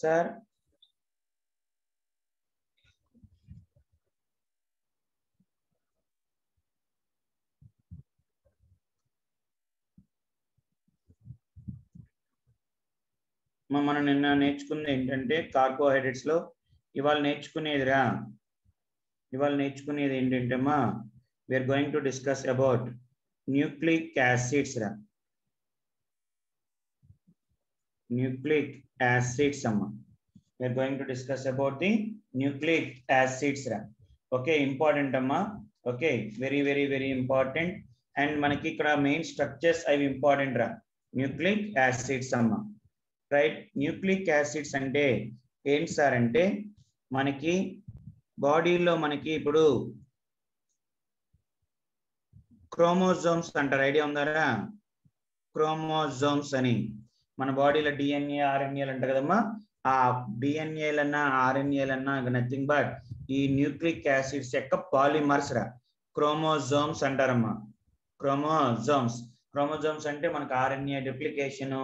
Sir మనం నిన్న నేర్చుకుంది ఏంటంటే కార్బోహైడ్రేట్స్ లో ఇవాళ నేర్చుకునేది ఏంటంటే అమ్మా we are going to discuss about nucleic acids రా. న్యూక్లిక్ యాసిడ్స్ అమ్మా, we are going to discuss about the nucleic acids రా. ఓకే, ఇంపార్టెంట్ అమ్మా. Okay, very very very important. And మనకి ఇక్కడ మెయిన్ స్ట్రక్చర్స్ అవి ఇంపార్టెంట్ రా. న్యూక్లిక్ యాసిడ్స్ అమ్మా, రైట్. న్యూక్లిక్ యాసిడ్స్ అంటే ఏంటి సార్ అంటే మనకి బాడీలో మనకి ఇప్పుడు క్రోమోజోమ్స్ అంటారు, ఐడియా ఉందారా? క్రోమోజోమ్స్ అని మన బాడీలో డిఎన్ఏ ఆర్ఎన్ఏలు అంటారు కదమ్మా. ఆ డిఎన్ఏలన్నా ఆర్ఎన్ఏలన్నా నథింగ్ బట్ ఈ న్యూక్లిక్ యాసిడ్స్ యొక్క పాలిమర్స్ రా. క్రోమోజోమ్స్ అంటారమ్మా. క్రోమోజోమ్స్ అంటే మనకు RNA duplication,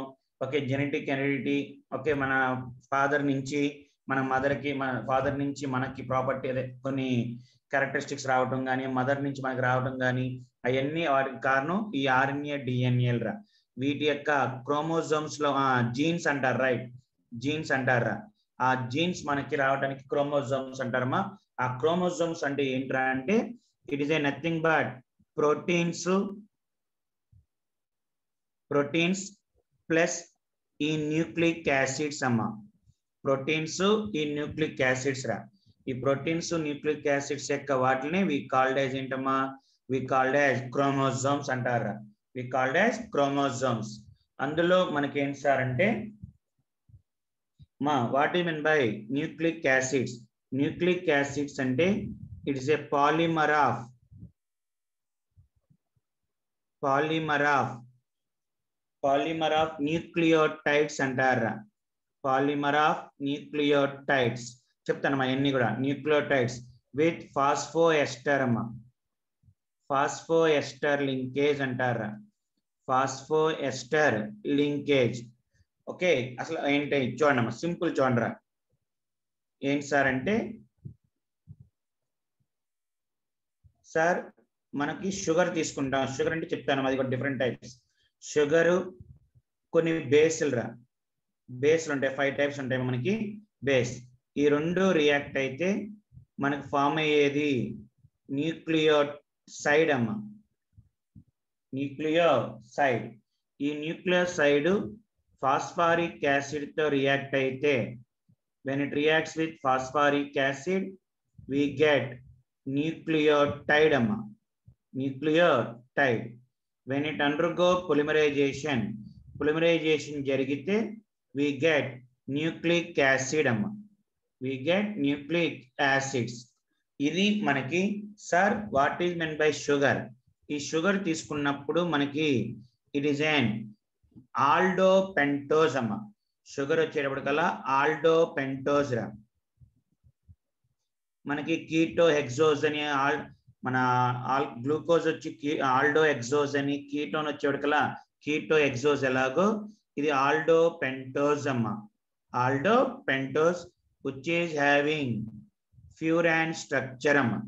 okay, genetic heredity, okay, మన ఫాదర్ నుంచి మన మదర్కి, మన ఫాదర్ నుంచి మనకి ప్రాపర్టీ అదే కొన్ని క్యారెక్టరిస్టిక్స్ రావటం కానీ, మదర్ నుంచి మనకి రావటం కానీ, అవన్నీ వాటికి కారణం ఈ ఆర్ఎన్ఏ డిఎన్ఏలు రా. వీటి యొక్క క్రోమోజోమ్స్ లో జీన్స్ అంటారు, రైట్, జీన్స్ అంటారా. ఆ జీన్స్ మనకి రావడానికి క్రోమోజోమ్స్ అంటారమ్మా. ఆ క్రోమోజోమ్స్ అంటే ఏంట్రా అంటే it is a nothing but proteins plus ఈ న్యూక్లిక్ యాసిడ్స్ అమ్మా. ప్రోటీన్స్ ఈ న్యూక్లిక్ యాసిడ్స్ రా. ఈ ప్రోటీన్స్ న్యూక్లిక్ యాసిడ్స్ యొక్క వాటిని వి కాల్డ్ యాజ్ ఏంటమ్మా, వి కాల్డ్ యాజ్ క్రోమోజోమ్స్ అంటారా. We called as chromosomes. అందులో మనకి ఏంటి సార్ అంటే what you mean by nucleic acids? Nucleic acids అంటే it is a polymer of nucleotides అంటారా. పాలిమర్ ఆఫ్ న్యూక్లియోటైడ్స్ చెప్తానమ్మా ఇవన్నీ కూడా. న్యూక్లియోటైడ్స్ విత్ ఫాస్ఫోఎస్టర్ అమ్మా. ఫాస్ఫోఎస్టర్ లింకేజ్ అంటారా. ఫాస్ఫోఎస్టర్ లింకేజ్. ఓకే, అసలు ఏంటి చూడండి అమ్మా, సింపుల్ చూడండిరా. ఏంటి సార్ అంటే సార్ మనకి షుగర్ తీసుకుంటాం. షుగర్ అంటే చెప్తాను, అది కూడా డిఫరెంట్ టైప్స్. షుగరు కొన్ని బేస్లు రా. బేస్లు ఉంటాయి, 5 టైప్స్ ఉంటాయి మనకి బేస్. ఈ రెండు రియాక్ట్ అయితే మనకు ఫామ్ అయ్యేది న్యూక్లియోసైడ్ అమ్మా. న్యూక్లియోసైడ్. ఈ న్యూక్లియోసైడ్ ఫాస్ఫారిక్ యాసిడ్ తో రియాక్ట్ అయితే when it reacts with phosphoric acid we get nucleotide amma. Nucleotide. When it undergo polymerization jarigite we get nucleic acid amma. We get nucleic acids. ఇది మనకి sir what is men by sugar? ఈ sugar తీసుకున్నప్పుడు మనకి it is an ఆల్డోపెంటోజ్ అమ్మా. Sugar వచ్చేటప్పటికల్లా ఆల్డోపెంటోజ్ రా. మనకి keto hexose అని మన గ్లూకోజ్ వచ్చి ఆల్డో హెక్సోజ్ అని, కీటోన్ వచ్చేటప్పటికల్లా కీటో హెక్సోజ్ ఎలాగో ఇది ఆల్డోపెంటోజ్ అమ్మా. ఆల్డోపెంటోజ్ which is having furan structure అమ్మా.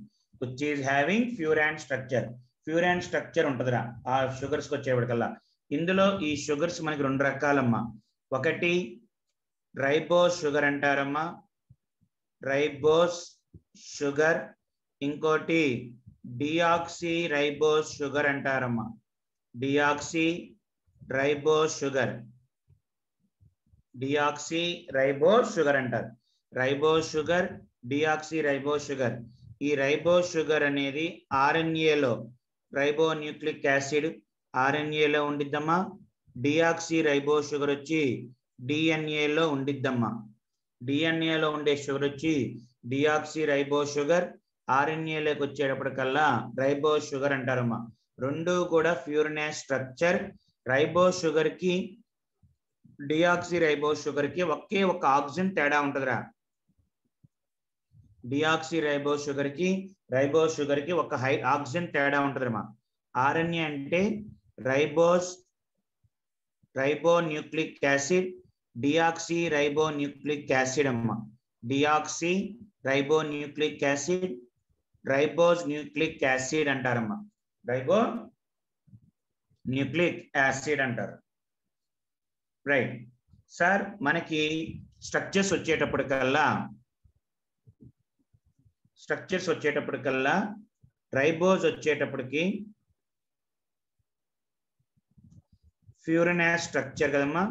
which is having furan structure. Furan structure ఉంటుందిరా ఆ షుగర్స్కి వచ్చేటప్పటికల్లా. ఇందులో ఈ షుగర్స్ మనకి 2 రకాలమ్మా. ఒకటి రైబోస్ షుగర్ అంటారమ్మా, రైబోస్ షుగర్. ఇంకోటి డియాక్సీ రైబోస్ షుగర్ అంటారమ్మా. Deoxy ribose sugar. Deoxy ribose sugar అంటారు. Ribose sugar, deoxy ribose sugar. ఈ రైబోస్ షుగర్ అనేది ఆర్ఎన్ఏలో, రైబో న్యూక్లిక్ యాసిడ్ ఆర్ఎన్ఏలో ఉండిద్దమ్మా. డియాక్సీ రైబోస్ షుగర్ వచ్చి డిఎన్ఏలో ఉండిద్దమ్మా. డిఎన్ఏలో ఉండే షుగర్ వచ్చి డియాక్సీ రైబోస్ షుగర్. ఆర్ఎన్ఏలోకి వచ్చేటప్పటికల్లా రైబోస్ షుగర్ అంటారమ్మా. రెండు కూడా ఫ్యూరినేస్ స్ట్రక్చర్. రైబోస్ షుగర్ కి డియాక్సీ రైబోస్ షుగర్ కి ఒకే ఒక ఆక్సిజన్ తేడా ఉంటుందిరా. డియాక్సీ రైబోస్ షుగర్ కి రైబోస్ షుగర్ కి ఒక ఆక్సిజన్ తేడా ఉంటుందమ్మా. ఆర్ఎన్ఏ అంటే ribonucleic acid, deoxy ribonucleic acid అమ్మ, deoxy ribonucleic acid, ribose nucleic acid అంటారమ్మా, రైబో న్యూక్లిక్ యాసిడ్ అంటారు. రైట్ సార్, మనకి స్ట్రక్చర్స్ వచ్చేటప్పటికల్లా రైబోస్ వచ్చేటప్పటికి ఫ్యూరినాస్ స్ట్రక్చర్ కదమ్మా,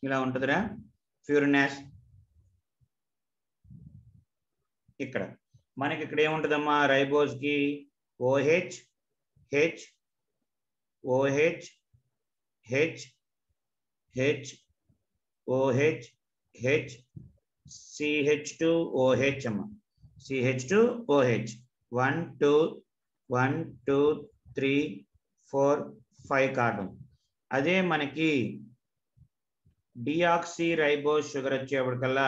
ఇలా ఉంటుందిరా ఫ్యూరినాస్. ఇక్కడ మనకి ఇక్కడ ఏముంటుందమ్మా, రైబోస్ కి OH H OH H H OH H CH2OH అమ్మ, CH2OH 1 2 1 2 3 4 5 కార్బన్. అదే మనకి డియాక్సీ రైబోస్ షుగర్ వచ్చేటప్పటికల్లా,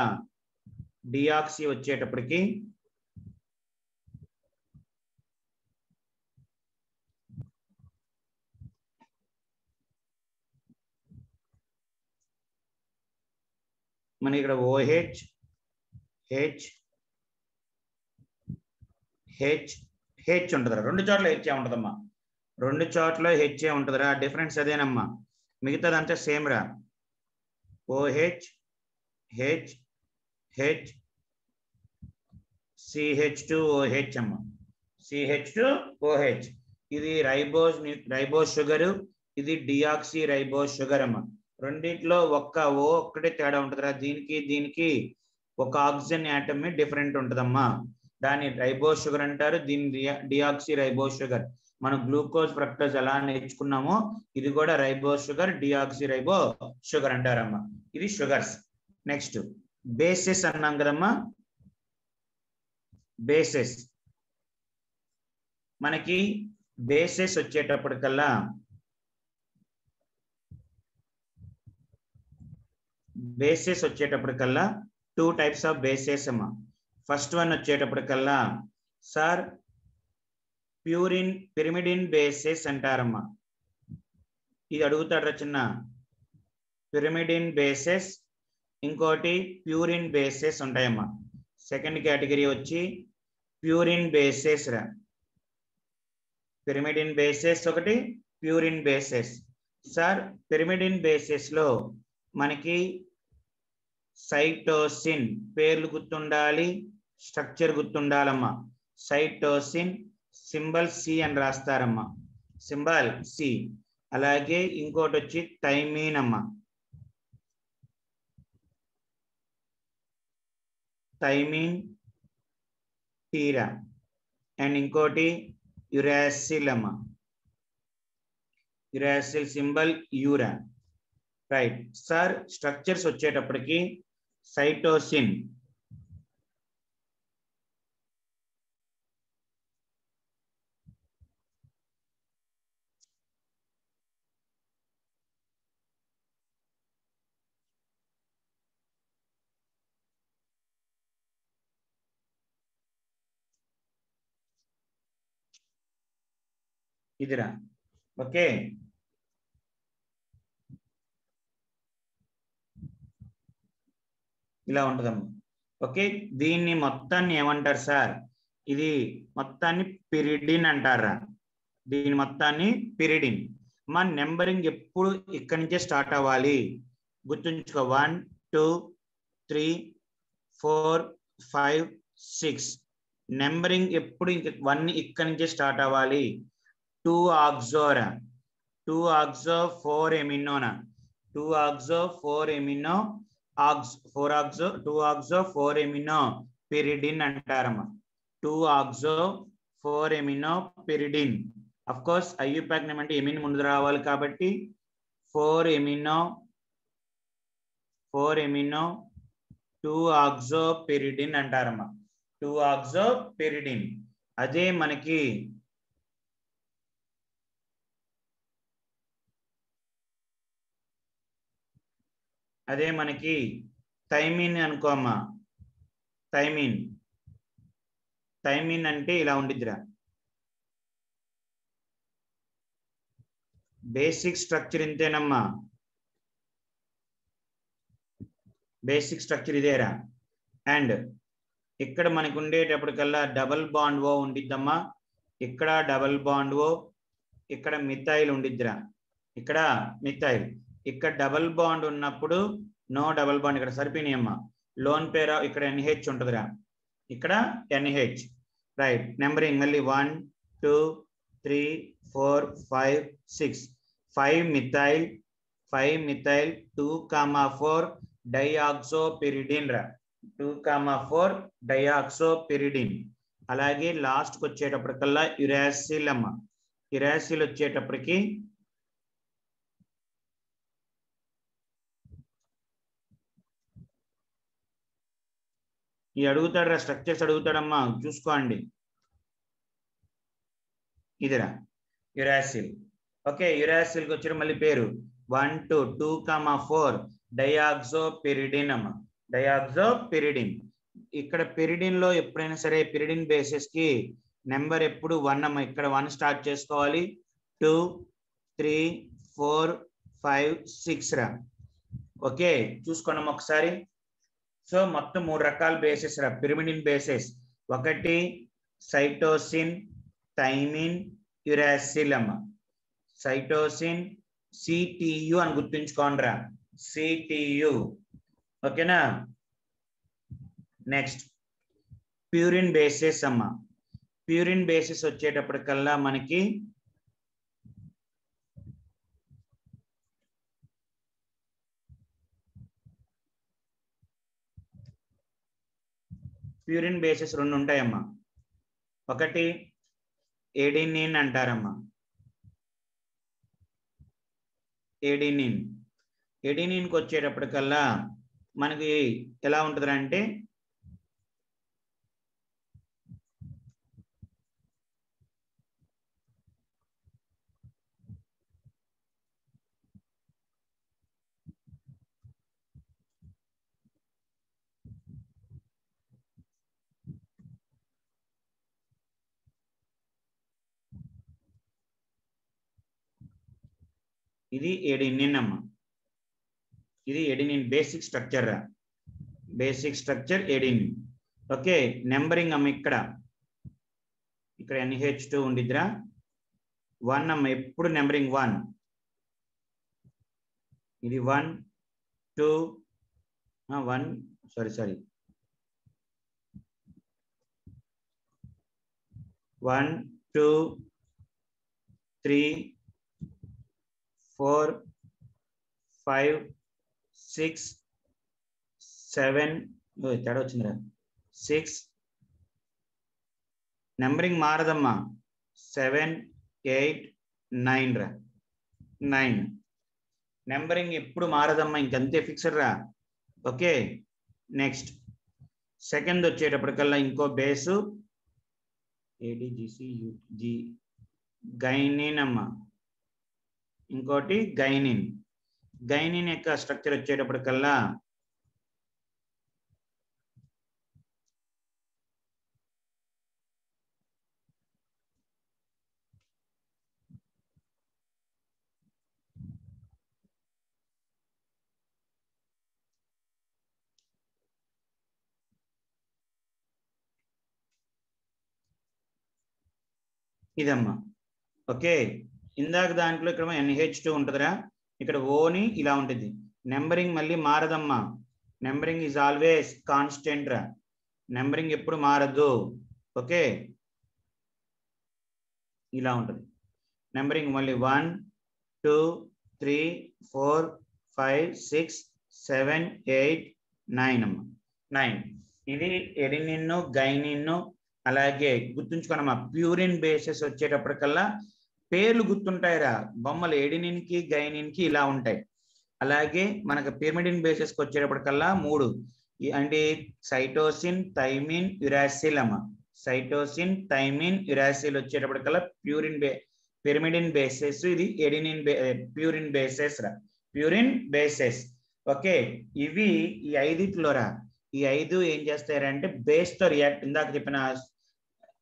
డియాక్సీ వచ్చేటప్పటికి మనకి ఇక్కడ OH హెచ్ హెచ్ హెచ్ ఉంటుందిరా, రెండు చోట్ల హెచ్ఏ ఉంటుందమ్మా, రెండు చోట్ల హెచ్ఏ ఉంటుందిరా, డిఫరెన్స్ అదేనమ్మా, మిగతాదంతా సేమ్ రా. OH హెచ్ హెచ్ CH2OH అమ్మ, CH2OH. ఇది రైబోస్ షుగరు, ఇది డియాక్సీ రైబోస్ షుగర్ అమ్మ. రెండిట్లో ఒక్కటే తేడా ఉంటుందిరా, దీనికి ఒక ఆక్సిజన్ యాటమ్ డిఫరెంట్ ఉంటుందమ్మా, దాన్ని రైబోస్ షుగర్ అంటారు, దీన్ని డియాక్సీ రైబోస్ షుగర్. మనం గ్లూకోజ్ ఫ్రక్టోజ్ ఎలా నేర్చుకున్నామో ఇది కూడా ribose sugar, deoxy ribo sugar అంటారమ్మా. ఇది షుగర్స్. నెక్స్ట్ బేసెస్ అన్నాం కదమ్మా, బేసెస్. మనకి బేసెస్ వచ్చేటప్పటికల్లా టూ టైప్స్ ఆఫ్ బేసెస్ అమ్మా. ఫస్ట్ వన్ వచ్చేటప్పటికల్లా సార్ పిరిమిడిన్ బేసెస్ అంటారమ్మా. ఇది అడుగుతాడు చిన్న, పిరిమిడిన్ బేసెస్, ఇంకోటి ప్యూరిన్ బేసెస్ ఉంటాయమ్మా. సెకండ్ కేటగిరీ వచ్చి ప్యూరిన్ బేసెస్ రా, పిరిమిడిన్ బేసెస్ ఒకటి, purine bases. Sir pyrimidine bases లో మనకి సైటోసిన్, పేర్లు గుర్తుండాలి, స్ట్రక్చర్ గుర్తుండాలమ్మా. సైటోసిన్ సింబల్ సి అని రాస్తారమ్మా, సింబల్ సి. అలాగే ఇంకోటి వచ్చి థైమిన్ అమ్మా, థైమిన్ టీరా. అండ్ ఇంకోటి యురాసిల్ అమ్మా, యురాసిల్ సింబల్ యూరా. రైట్ సార్, స్ట్రక్చర్స్ వచ్చేటప్పటికి సైటోసిన్, ఇదిరా ఓకే. ఇలా ఉంటుందమ్మా. ఓకే, దీన్ని మొత్తాన్ని ఏమంటారు సార్, ఇది మొత్తాన్ని పిరిడిన్ అంటారా, దీని మొత్తాన్ని పిరిడిన్. మా నెంబరింగ్ ఎప్పుడు ఇక్కడి నుంచే స్టార్ట్ అవ్వాలి, గుర్తుంచుకో. 1 2 3 4 5 6 నెంబరింగ్ ఎప్పుడు 1 ఇక్కడి నుంచే స్టార్ట్ అవ్వాలి. 2 ఆక్సోరా, 2 ఆక్సో 4 ఎమినోనా, 2 oxo 4 amino 2 oxo 4 amino pyridine అంటారమ్మా. 2 oxo 4 amino pyridine. Of course IUPAC name అంటే ఎమిన్ ముందు రావాలి కాబట్టి 4 ఎమినో 2 ఆక్సో పిరిడిన్ అంటారమ్మా, 2 ఆక్సో పిరిడిన్. అదే మనకి అదే మనకి థైమిన్ అనుకోమ్మా, థైమిన్ అంటే ఇలా ఉండిద్దిరా. బేసిక్ స్ట్రక్చర్ ఇంతేనమ్మా, బేసిక్ స్ట్రక్చర్ ఇదేరా. అండ్ ఇక్కడ మనకు ఉండేటప్పటికల్లా డబల్ బాండ్ ఓ ఉండిద్దమ్మా, ఇక్కడ డబల్ బాండ్ ఓ, ఇక్కడ మిథైల్ ఉండిద్దిరా, ఇక్కడ మిథైల్. ఇక్కడ డబల్ బాండ్ ఉన్నప్పుడు నో డబల్ బాండ్, ఇక్కడ సరిపోయినాయమ్మా. లోన్ పేరా ఇక్కడ NH ఉంటుందిరా, ఇక్కడ NH. రైట్, నెంబరింగ్ మళ్ళీ 1 2 3 4 5 6, 5 మిథైల్ 2,4 డైఆక్సోపిరిడిన్ రా, 2,4 డైఆక్సోపిరిడిన్. అలాగే లాస్ట్కి వచ్చేటప్పటికల్లా యురాసిల్ అమ్మ, యురాసిల్ వచ్చేటప్పటికి ఈ అడుగుతాడు రా, స్ట్రక్చర్స్ అడుగుతాడమ్మా, చూసుకోండి. ఇదిరా యురాసిల్. ఓకే, యురాసిల్కి వచ్చి మళ్ళీ పేరు 1 2 2,4 డయాక్సోపిరిడిన్ అమ్మ, డయాక్సోపిరిడిన్. ఇక్కడ పిరిడిన్ లో ఎప్పుడైనా సరే పిరిడిన్ బేసిస్ కి నెంబర్ ఎప్పుడు 1 అమ్మ, ఇక్కడ 1 స్టార్ట్ చేసుకోవాలి. 2 3 4 5 6 రా. ఓకే, చూసుకోండి ఒకసారి. సో మొత్తం 3 రకాల బేసిస్ రా పిరిమిడిన్ బేసిస్. ఒకటి సైటోసిన్, థైమిన్, యురాసిల్ అమ్మ. సైటోసిన్ CTU అని గుర్తుంచుకోండి రా, CTU. ఓకేనా. నెక్స్ట్ ప్యూరిన్ బేసిస్ అమ్మ. ప్యూరిన్ బేసిస్ వచ్చేటప్పటికల్లా మనకి ప్యూరిన్ బేసిస్ 2 ఉంటాయమ్మా. ఒకటి ఎడినిన్ అంటారమ్మా, ఎడినిన్. ఎడినిన్కి వచ్చేటప్పటికల్లా మనకి ఎలా ఉంటుంది అంటే ఇది ఎడినిన్ అమ్మ, ఇది ఎడినిన్ బేసిక్ స్ట్రక్చర్ రా, basic structure adenine. Okay, numbering అమ్మ, ఇక్కడ NH2 ఉండిద్దిరా. 1 అమ్మ, ఎప్పుడు నెంబరింగ్ 1. ఇది 1 2 1 సారీ 1 2 3 4 5 6 7 తేడా వచ్చిందిరా, 6. నెంబరింగ్ మారదమ్మా, 7 8 9 రా, 9. నెంబరింగ్ ఎప్పుడు మారదమ్మా, ఇంకంతే ఫిక్స్డ్ రా. ఓకే, నెక్స్ట్ సెకండ్ వచ్చేటప్పటికల్లా ఇంకో బేసు ADGCUG గైనిన్ అమ్మ, ఇంకోటి గైనిన్. గైనిన్ యొక్క స్ట్రక్చర్ వచ్చేటప్పటికల్లా ఇదమ్మా. ఓకే, ఇందాక దాంట్లో ఇక్కడ NH2 ఉంటుందిరా, ఇక్కడ ఓని ఇలా ఉంటుంది. నెంబరింగ్ మళ్ళీ మారదమ్మా, నెంబరింగ్ ఈజ్ ఆల్వేస్ కాన్స్టెంట్ రా, నెంబరింగ్ ఎప్పుడు మారదు. ఓకే, ఇలా ఉంటుంది నెంబరింగ్. మళ్ళీ 1 2 3 4 5 6 7 8 9 అమ్మా, 9. ఇది ఎడినిన్, గైనిన్. అలాగే గుర్తుంచుకోనమ్మా, ప్యూరిన్ బేసెస్ వచ్చేటప్పటికల్లా పేర్లు గుర్తుంటాయిరా, బొమ్మలు ఎడినిన్ కి గైనిన్ కి ఇలా ఉంటాయి. అలాగే మనకు పిరిమిడిన్ బేసెస్కి వచ్చేటప్పటికల్లా 3 అంటే సైటోసిన్, థైమిన్, యురాసిల్ అమ్మ. సైటోసిన్, థైమిన్, యురాసిల్ వచ్చేటప్పటికల్లా పిరిమిడిన్ బేసెస్. ఇది ఎడినిన్ ప్యూరిన్ బేసెస్ రా, ప్యూరిన్ బేసెస్. ఓకే, ఇవి ఈ ఐదిట్లోరా, ఈ ఐదు ఏం చేస్తారంటే బేస్ తో రియాక్ట్, ఇందాక చెప్పిన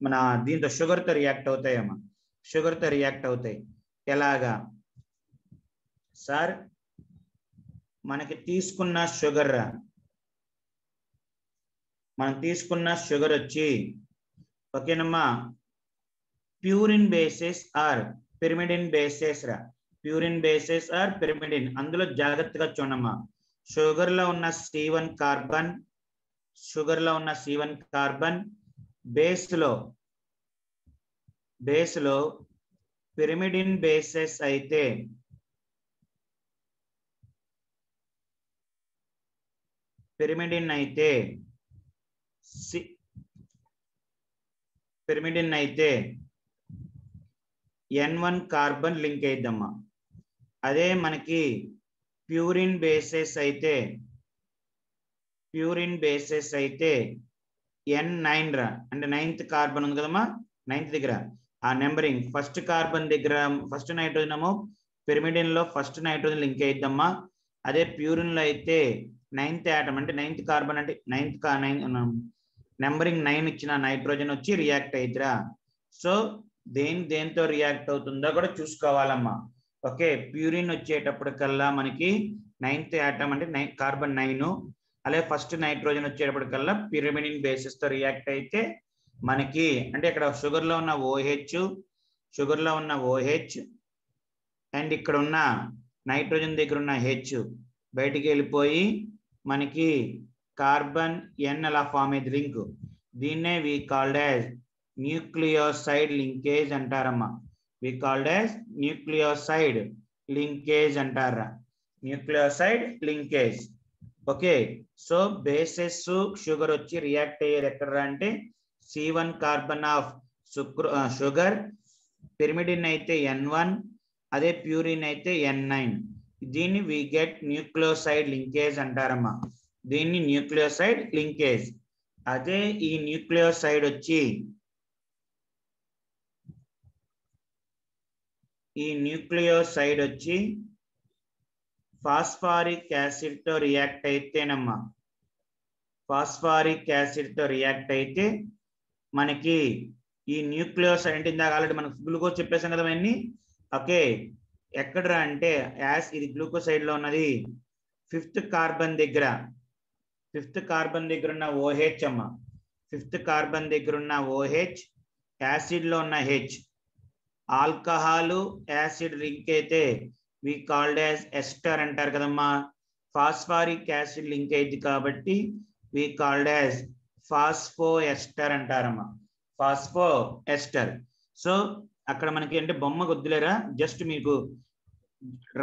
మన దీంతో షుగర్ తో రియాక్ట్ అవుతాయమ్మా, షుగర్ తో రియాక్ట్ అవుతాయి. ఎలాగా సార్? మనకి తీసుకున్న షుగర్, మనం తీసుకున్న షుగర్ వచ్చి ఓకేనమ్మా purine bases or pyrimidine bases రా, ప్యూరిన్ బేసిస్ ఆర్ పిరిమిడిన్. అందులో జాగ్రత్తగా చూడమ్మా, షుగర్ లో ఉన్న C1 కార్బన్, షుగర్ లో ఉన్న C1 కార్బన్ బేస్ లో పిరిమిడిన్ బేసిస్ అయితే పిరిమిడిన్ అయితే N1 కార్బన్ లింక్ అయిద్దమ్మా. అదే మనకి ప్యూరిన్ బేసిస్ అయితే N9 రా, అంటే 9th కార్బన్ ఉంది కదమ్మా, 9th దగ్గర ఆ నెంబరింగ్ ఫస్ట్ కార్బన్ దగ్గర ఫస్ట్ నైట్రోజన్ ఏమో పిరిమిడిన్ లో ఫస్ట్ నైట్రోజన్ లింక్ అయిద్దమ్మా. అదే ప్యూరిన్ లో అయితే 9th ఆటం అంటే 9th కార్బన్ అంటే 9th నెంబరింగ్ 9 ఇచ్చిన నైట్రోజన్ వచ్చి రియాక్ట్ అయిద్దిరా. సో దేంతో రియాక్ట్ అవుతుందో కూడా చూసుకోవాలమ్మా. ఓకే, ప్యూరిన్ వచ్చేటప్పటికల్లా మనకి 9th ఆటం అంటే కార్బన్ 9, అలాగే ఫస్ట్ నైట్రోజన్ వచ్చేటప్పటికల్లా పిరిమిడిన్ బేసిస్ తో రియాక్ట్ అయితే మనకి అంటే ఇక్కడ షుగర్ లో ఉన్న OH అండ్ ఇక్కడ ఉన్న నైట్రోజన్ దగ్గర ఉన్న H బయటికి వెళ్ళిపోయి మనకి కార్బన్ N అలా ఫామ్ అయ్యేది లింక్. దీన్నే we called as nucleoside linkage అంటారమ్మా. We called as nucleoside linkage అంటారా, nucleoside linkage. Okay, so bases sugar వచ్చి రియాక్ట్ అయ్యేది ఎక్కడ అంటే C1 carbon of sugar, pyrimidine అయితే N1, అదే ప్యూరిన్ అయితే N9. దీన్ని వి గెట్ న్యూక్లియోసైడ్ లింకేజ్ అంటారమ్మా, దీన్ని న్యూక్లియోసైడ్ లింకేజ్. అదే ఈ న్యూక్లియోసైడ్ వచ్చి ఫాస్ఫారిక్ యాసిడ్ తో రియాక్ట్ అయితేనమ్మా, ఫాస్ఫారిక్ యాసిడ్ తో రియాక్ట్ అయితే మనకి ఈ న్యూక్లియోసైడ్ అంటే ఇందాక ఆల్రెడీ మనకు గ్లూకోజ్ చెప్పేసాం కదా అవన్నీ. ఓకే, ఎక్కడరా అంటే ఇది గ్లూకోసైడ్ లో ఉన్నది 5th కార్బన్ దగ్గర ఉన్న OH అమ్మా, 5th కార్బన్ దగ్గర ఉన్న OH, యాసిడ్ లో ఉన్న H, ఆల్కహాల్ యాసిడ్ లింక్ అయితే వి కాల్డ్ యాజ్ ఎస్టర్ అంటారు కదమ్మా. ఫాస్ఫారిక్ యాసిడ్ లింక్ అయింది కాబట్టి we called as phospho ester అంటారమ్మా, ఫాస్ఫో ఎస్టర్. సో అక్కడ మనకి అంటే బొమ్మ కొద్దులేరా, జస్ట్ మీకు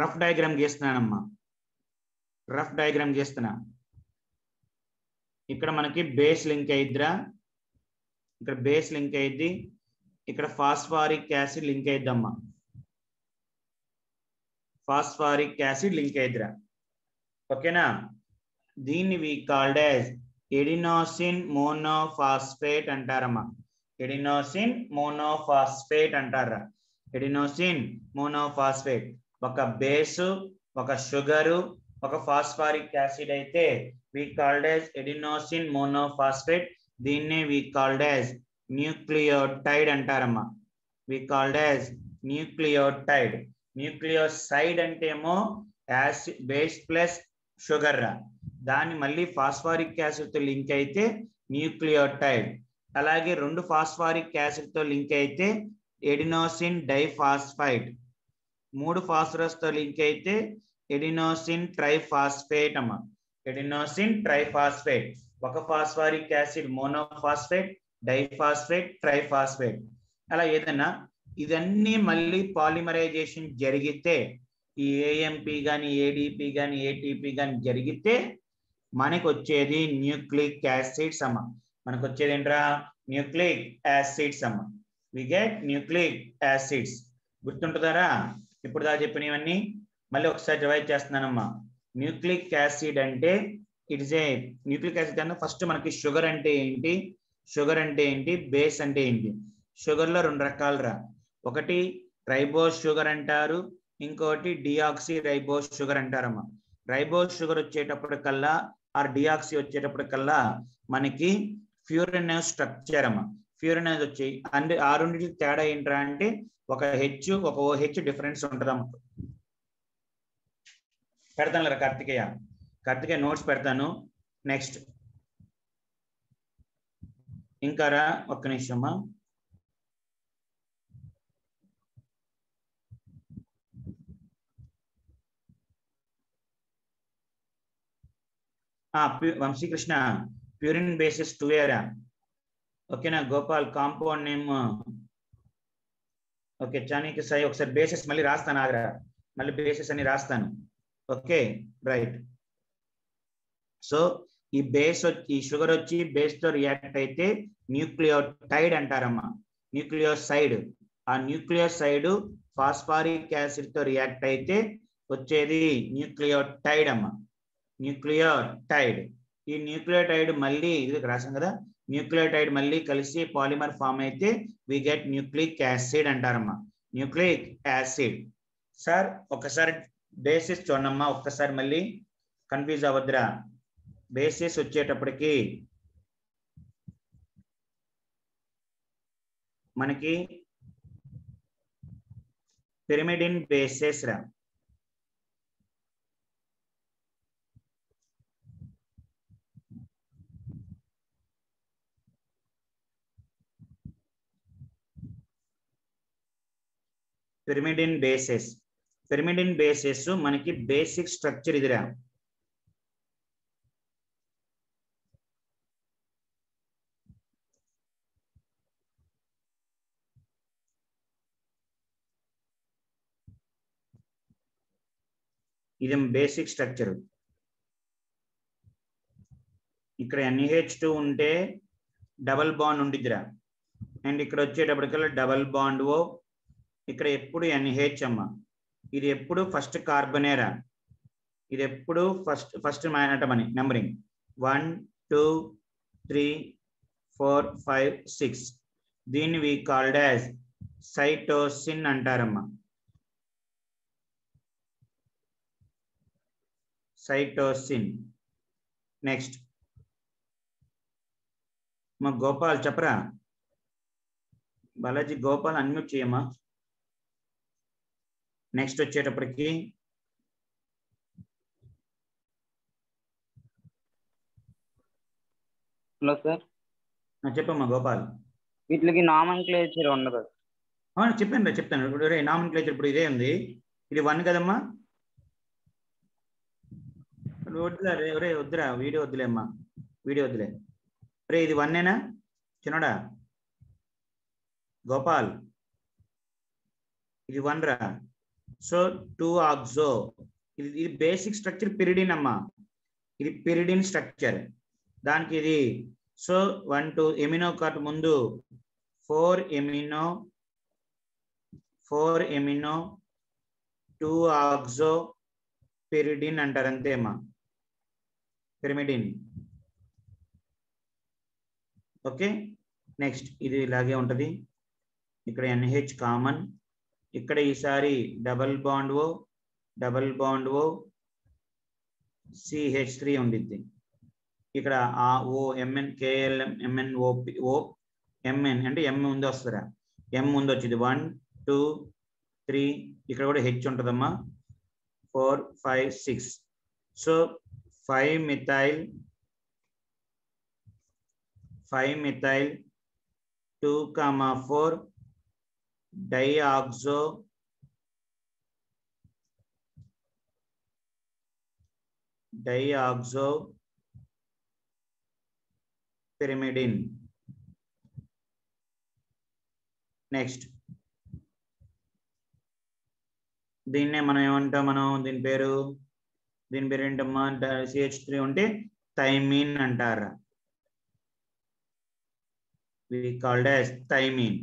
రఫ్ డయాగ్రామ్ గీస్తున్నానమ్మా, రఫ్ డయాగ్రామ్ గీస్తున్నా. ఇక్కడ మనకి బేస్ లింక్ అయిద్దిరా, ఇక్కడ బేస్ లింక్ అయింది, ఇక్కడ ఫాస్ఫారిక్ యాసిడ్ లింక్ అయిద్దమ్మా, ఫాస్ఫారిక్ యాసిడ్ లింక్ అయిద్దిరా. ఓకేనా, దీన్ని we called as adenosine monophosphate అంటారమ్మా, ఎడినోసిన్ మోనోఫాస్ఫేట్ అంటారా, ఎడినోసిన్ మోనోఫాస్ఫేట్. ఒక బేసు, ఒక షుగరు, ఒక ఫాస్ఫారిక్ యాసిడ్ అయితే we called as adenosine monophosphate. దీన్నే వి కాల్డ్ యాజ్ న్యూక్లియోటైడ్ అంటారమ్మా, we called as nucleotide. Nucleoside అంటే ఏమో యాసిడ్ బేస్ ప్లస్ షుగర్ రా, దాన్ని మళ్ళీ ఫాస్ఫారిక్ యాసిడ్ తో లింక్ అయితే న్యూక్లియోటైడ్. అలాగే 2 ఫాస్ఫారిక్ యాసిడ్ తో లింక్ అయితే ఎడినోసిన్ డైఫాస్ఫైడ్, 3 ఫాస్ఫరస్ తో లింక్ అయితే ఎడినోసిన్ ట్రైఫాస్ఫేట్ అమ్మా, ఎడినోసిన్ ట్రైఫాస్ఫేట్. ఒక phosphoric acid monophosphate, diphosphate, triphosphate అలా ఏదైనా. ఇదన్నీ మళ్ళీ పాలిమరైజేషన్ జరిగితే ఈ AMP కానీ ADP కానీ ATP కానీ జరిగితే మనకు వచ్చేది న్యూక్లిక్ యాసిడ్స్ అమ్మ, మనకు వచ్చేది ఏంట్రా న్యూక్లిక్ యాసిడ్స్ అమ్మ. We get nucleic acids. గుర్తుంటుందారా ఇప్పుడు దా చెప్పినవన్నీ మళ్ళీ ఒకసారి రివైజ్ చేస్తున్నానమ్మా. న్యూక్లిక్ యాసిడ్ అంటే it is a nucleic acid అన్న ఫస్ట్ మనకి షుగర్ అంటే ఏంటి, షుగర్ అంటే ఏంటి, బేస్ అంటే ఏంటి. షుగర్ లో 2 రకాలు రా, ఒకటి రైబోస్ షుగర్ అంటారు, ఇంకోటి డిఆక్సీ రైబోస్ షుగర్ అంటారమ్మా. రైబోస్ షుగర్ వచ్చేటప్పటికల్లా ఆర్ డిఆక్సీ వచ్చేటప్పటికల్లా మనకి ఫ్యూరినస్ స్ట్రక్చర్ అమ్మ. ఫ్యూరినస్ వచ్చి అంటే ఆ రెండింటికి తేడా ఏంట్రా అంటే ఒక హెచ్ ఒక ఓహెచ్ డిఫరెన్స్ ఉంటుందమ్మ. పెడతాను కదా కార్తికేయ నోట్స్ పెడతాను. నెక్స్ట్ ఇంకా రా ఒక్క నిమిషమ్మా. వంశీకృష్ణ ప్యూరిన్ బేసిస్ 2A రా. ఓకేనా గోపాల్ కాంపౌండ్ నేమ్ ఓకే. చానికి సై ఒకసారి బేసిస్ మళ్ళీ రాస్తాను ఆగ్రా, మళ్ళీ బేసిస్ అని రాస్తాను. Okay right. సో ఈ బేస్ ఈ షుగర్ వచ్చి బేస్ తో రియాక్ట్ అయితే న్యూక్లియోటైడ్ అంటారమ్మా. న్యూక్లియోసైడ్, ఆ న్యూక్లియోసైడ్ ఫాస్ఫారిక్ యాసిడ్ తో రియాక్ట్ అయితే వచ్చేది న్యూక్లియోటైడ్ అమ్మా. న్యూక్లియోటైడ్. ఈ న్యూక్లియోటైడ్ మళ్ళీ ఇది రాసాం కదా, న్యూక్లియోటైడ్ మళ్ళీ కలిసి పాలిమర్ ఫామ్ అయితే వి గెట్ న్యూక్లిక్ యాసిడ్ అంటారమ్మా. Nucleic acid. సార్ ఒకసారి బేసిస్ చూడమ్మా, ఒక్కసారి మళ్ళీ కన్ఫ్యూజ్ అవ్వద్దురా. బేసిస్ వచ్చేటప్పటికి మనకి పిరిమిడిన్ బేసిస్ రా. పిరిమిడిన్ బేసిస్ మనకి బేసిక్ స్ట్రక్చర్ ఇదిరా. ఇది బేసిక్ స్ట్రక్చర్. ఇక్కడ NH2 ఉంటే డబల్ బాండ్ ఉండిద్దిరా. అండ్ ఇక్కడ వచ్చేటప్పటికల్లా డబల్ బాండ్ ఓ. ఇక్కడ ఎప్పుడు NH అమ్మ. ఇది ఎప్పుడు ఫస్ట్ కార్బనేరా. ఇది ఎప్పుడు ఫస్ట్ అంటమని నెంబరింగ్ 1 2 3 4 5 6. దీన్ని వి కాల్డ్ యాజ్ సైటోసిన్ అంటారమ్మా. సైటోసిన్. నెక్స్ట్ మా గోపాల్ చెప్పరా. బాలాజీ గోపాల్ అన్మ్యూట్ చేయమ్మా. నెక్స్ట్ వచ్చేటప్పటికి హలో సార్. చెప్పమ్మా గోపాల్. వీటికి నామన్క్లేచర్ ఉండదు. చెప్తాను. ఇప్పుడు నామన్క్లేచర్ ఇప్పుడు ఇదే ఉంది. ఇది 1 కదమ్మా. వద్దురా వీడియో వద్దులే అమ్మా, వీడియో వద్దులే. రే ఇది 1ఏనా చిన్నడా గోపాల్? ఇది 1 రా. So 2 oxo. ఇది బేసిక్ స్ట్రక్చర్ పిరిడిన్ అమ్మా. ఇది పిరిడిన్ స్ట్రక్చర్. దానికి ఇది సో 1 2 ఎమినో కార్ట్ ముందు 4 ఎమినో 2 ఆక్సో పిరిడిన్ అంటారు అంతే అమ్మా. పిరిమిడిన్. ఓకే నెక్స్ట్ ఇది ఇలాగే ఉంటది. ఇక్కడ NH కామన్. ఇక్కడ ఈసారి డబల్ బాండ్ ఓ CH3 ఉండిద్ది. ఇక్కడ ఆ ఓ MN KLM MN O MN అంటే M ముందు వస్తారా. M ముందు వచ్చింది 1 2 3. ఇక్కడ కూడా H ఉంటుందమ్మా. 4 5 6. So 5 methyl 2, 4 dioxo pyrimidine. Next దీన్నే మనం ఏమంటాం, దీని పేరు ఏంటమ్మా. CH3 ఉంటే థైమిన్ అంటారా. we called as thymine.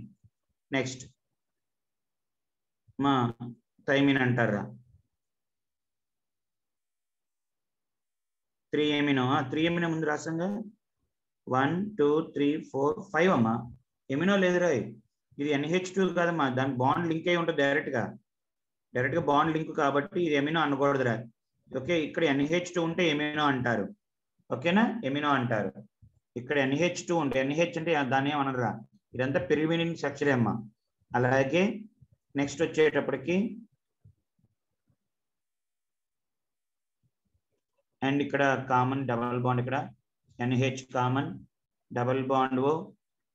Next మా థైమిన్ అంటారా. 3 ఎమినో ముందు రాసంగా 1 2 3 4 5 అమ్మా. ఎమినో లేదురా. ఇది NH2 కాదమ్మా. దానికి బాండ్ లింక్ అయి ఉంటుంది డైరెక్ట్ గా బాండ్ లింక్ కాబట్టి ఇది ఎమినో అనకూడదురా. ఓకే, ఇక్కడ NH2 ఉంటే ఎమినో అంటారు. ఓకేనా, ఎమినో అంటారు. ఇక్కడ NH2 ఉంటే, NH అంటే దాన్ని ఏమనరా, ఇదంతా పిరిమిడిన్ స్ట్రక్చర్ అమ్మా. అలాగే నెక్స్ట్ వచ్చేటప్పటికి అండ్ ఇక్కడ కామన్ డబల్ బాండ్, ఇక్కడ NH common, double bond O,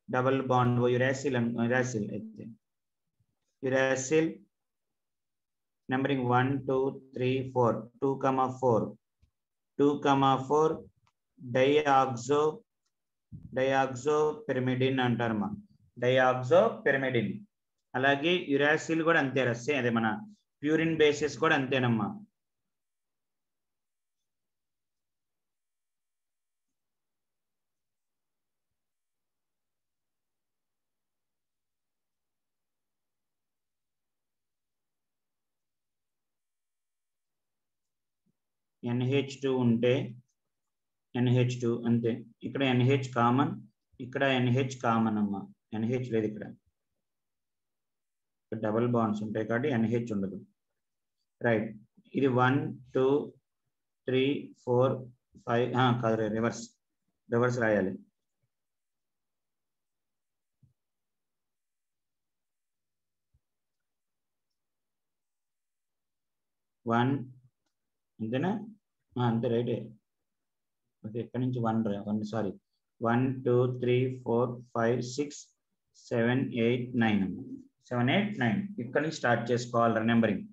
double bond O, uracil uracil అయితే యురాసిల్ నెంబరింగ్ 1 2 3 4 2,4 2,4 డైఆక్సో డయాక్సో పిరిమిడిన్ అంటారమ్మా, డయాక్సో పిరిమిడిన్. అలాగే యురాసిల్ కూడా అంతే రస్తే, అదే మన ప్యూరిన్ బేసిస్ కూడా అంతేనమ్మా. NH2 ఉంటే NH2 అంతే, ఇక్కడ NH కామన్, ఇక్కడ NH కామన్ అమ్మా, NH లేదు ఇక్కడ డబల్ బాండ్స్ ఉంటాయి కాబట్టి NH ఉండదు. రైట్, ఇది 1 2 3 4 5 కాదు, రివర్స్ రాయాలి. 1 అంతేనా, అంతే రైటే. ఓకే, ఇక్కడ నుంచి 1 సారీ 1 2 3 4 5 6 7 8 9 7 8 9 ఇక్కడ నుంచి స్టార్ట్ చేసుకోవాలి నెంబరింగ్.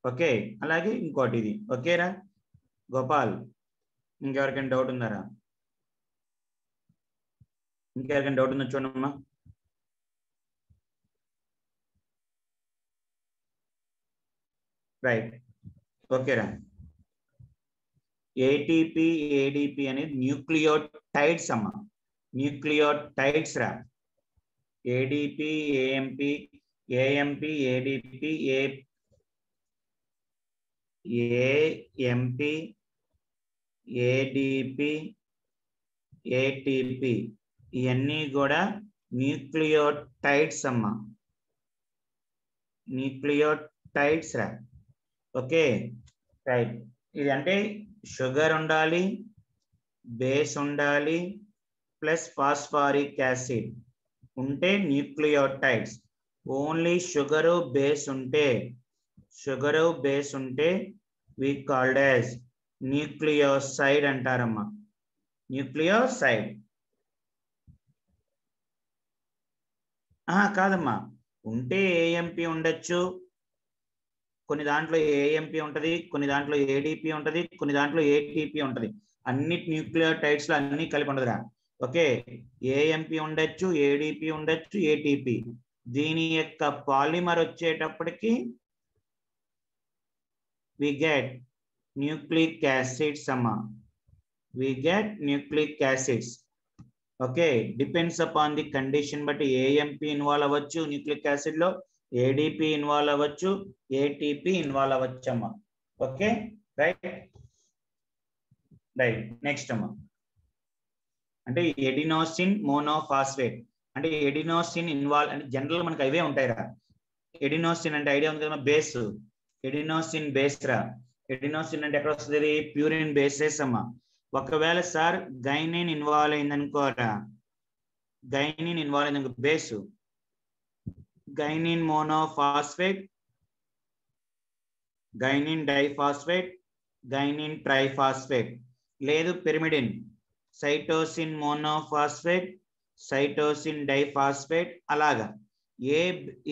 ఓకే, అలాగే ఇంకోటి ఇది. ఓకేరా గోపాల్, ఇంకెవరికైనా డౌట్ ఉందారా? ఇంకెవరికైనా డౌట్ ఉందో చూడమ్మా. రైట్, ఓకేరా. ATP ADP అనేది న్యూక్లియోటైడ్స్ అమ్మా, న్యూక్లియోటైడ్స్ రా. ADP AMP AMP ADP AMP ADP ATP ఇవన్నీ కూడా న్యూక్లియోటైడ్స్ అమ్మా, న్యూక్లియోటైడ్స్ రా. ఓకే రైట్, ఇది అంటే షుగర్ ఉండాలి, బేస్ ఉండాలి, ప్లస్ ఫాస్ఫారిక్ యాసిడ్ ఉంటే న్యూక్లియోటైడ్స్. ఓన్లీ షుగరు బేస్ ఉంటే వి కాల్డ్ యాజ్ న్యూక్లియోసైడ్ అంటారమ్మా, న్యూక్లియోసైడ్. కాదమ్మా, ఉంటే AMP ఉండొచ్చు, కొన్ని దాంట్లో AMP ఉంటది, కొన్ని దాంట్లో ADP ఉంటది, కొన్ని దాంట్లో ATP ఉంటది. అన్ని న్యూక్లియోటైడ్స్ లో అన్ని కలిపి ఉండదురా. ఓకే, AMP ఉండొచ్చు, ADP ఉండొచ్చు, ATP. దీని యొక్క పాలిమర్ వచ్చేటప్పటికి we get nucleic acids అమ్మా, we get nucleic acids. Okay, depends upon the condition బట్టి AMP ఇన్వాల్వ్ అవ్వచ్చు న్యూక్లిక్ యాసిడ్ లో, ADP ఇన్వాల్వ్ అవ్వచ్చు, ATP ఇన్వాల్వ్ అవ్వచ్చు అమ్మా. Okay right right. నెక్స్ట్ అమ్మా, అంటే ఎడినోసిన్ మోనోఫాస్ఫేట్. అంటే ఎడినోసిన్ ఇన్వాల్వ్ అంటే జనరల్ మనకి అవే ఉంటాయిరా. ఎడినోసిన్ అంటే ఐడియా ఉంది కదా, బేస్, ఎడినోసిన్ బేస్ రా. ఎడినోసిన్ అంటే ఎక్కడ వస్తుంది, ప్యూరిన్ బేసెస్ అమ్మా. ఒకవేళ సార్ గైనిన్ ఇన్వాల్వ్ అయిందనుకోరా, గైనిన్ ఇన్వాల్వ్ అయిందనుకో base, guanine monophosphate, guanine diphosphate, guanine triphosphate. లేదు pyrimidine, cytosine monophosphate, cytosine diphosphate. అలాగా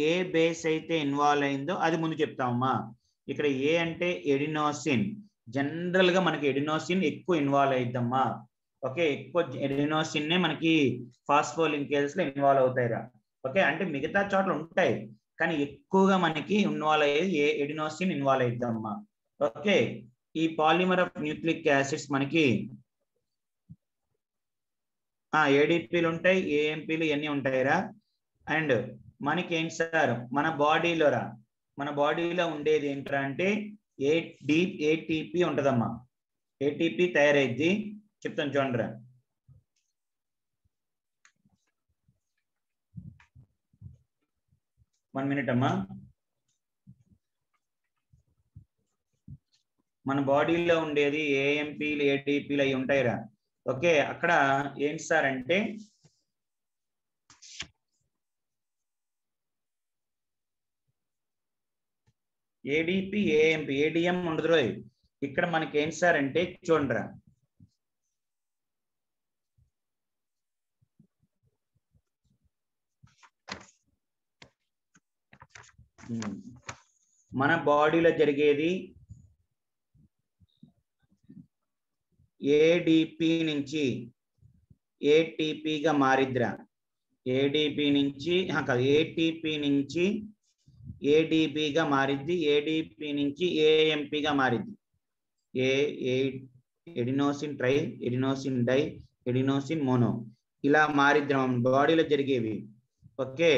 ఏ బేస్ అయితే ఇన్వాల్వ్ అయిందో అది ముందు చెప్తామమ్మా. ఇక్కడ ఏ అంటే ఎడినోసిన్, జనరల్ గా మనకి ఎడినోసిన్ ఎక్కువ ఇన్వాల్వ్ అయిద్దమ్మా. ఓకే, ఎక్కువ ఎడినోసిన్ మనకి ఫాస్ఫోలింకేజెస్ లో ఇన్వాల్వ్ అవుతాయిరా. ఓకే, అంటే మిగతా చోట్ల ఉంటాయి కానీ ఎక్కువగా మనకి ఇన్వాల్వ్ అయ్యేది ఎడినోసిన్ ఇన్వాల్వ్ అయిద్దమ్మా. ఓకే, ఈ పాలిమర్ ఆఫ్ న్యూక్లిక్ యాసిడ్స్ మనకి ADPలు ఉంటాయి, AMPలు ఇవన్నీ ఉంటాయిరా. అండ్ మనకి ఏంటి సార్, మన బాడీలో ఉండేది ఏంట్రా అంటే ATP ఉంటదమ్మా. ATP తయారైద్ది, చెప్తాను చూడండిరా. వన్ మినిట్ అమ్మా. మన బాడీలో ఉండేది ఏఎంపీలు ఏటీపీలు అవి ఉంటాయిరా. ఓకే, అక్కడ ఏంటి సార్ అంటే ఏడిపి ఏఎంపి ఏడిఎం ఉండదు రోయ్. ఇక్కడ మనకి ఏంటి సార్ అంటే చూడరా, మన బాడీలో జరిగేది ఏడిపి నుంచి ఏటీపీగా మారిద్రా. ఏడిపి నుంచి కాదు, ఏటీపీ నుంచి ఏడిపిగా మారిద్ది, ఏడిపి నుంచి ఏఎంపిగా మారిద్ది. Adenosine tri, adenosine di, adenosine mono ఇలా మారిద్ది బాడీలో జరిగేవి. ఓకే,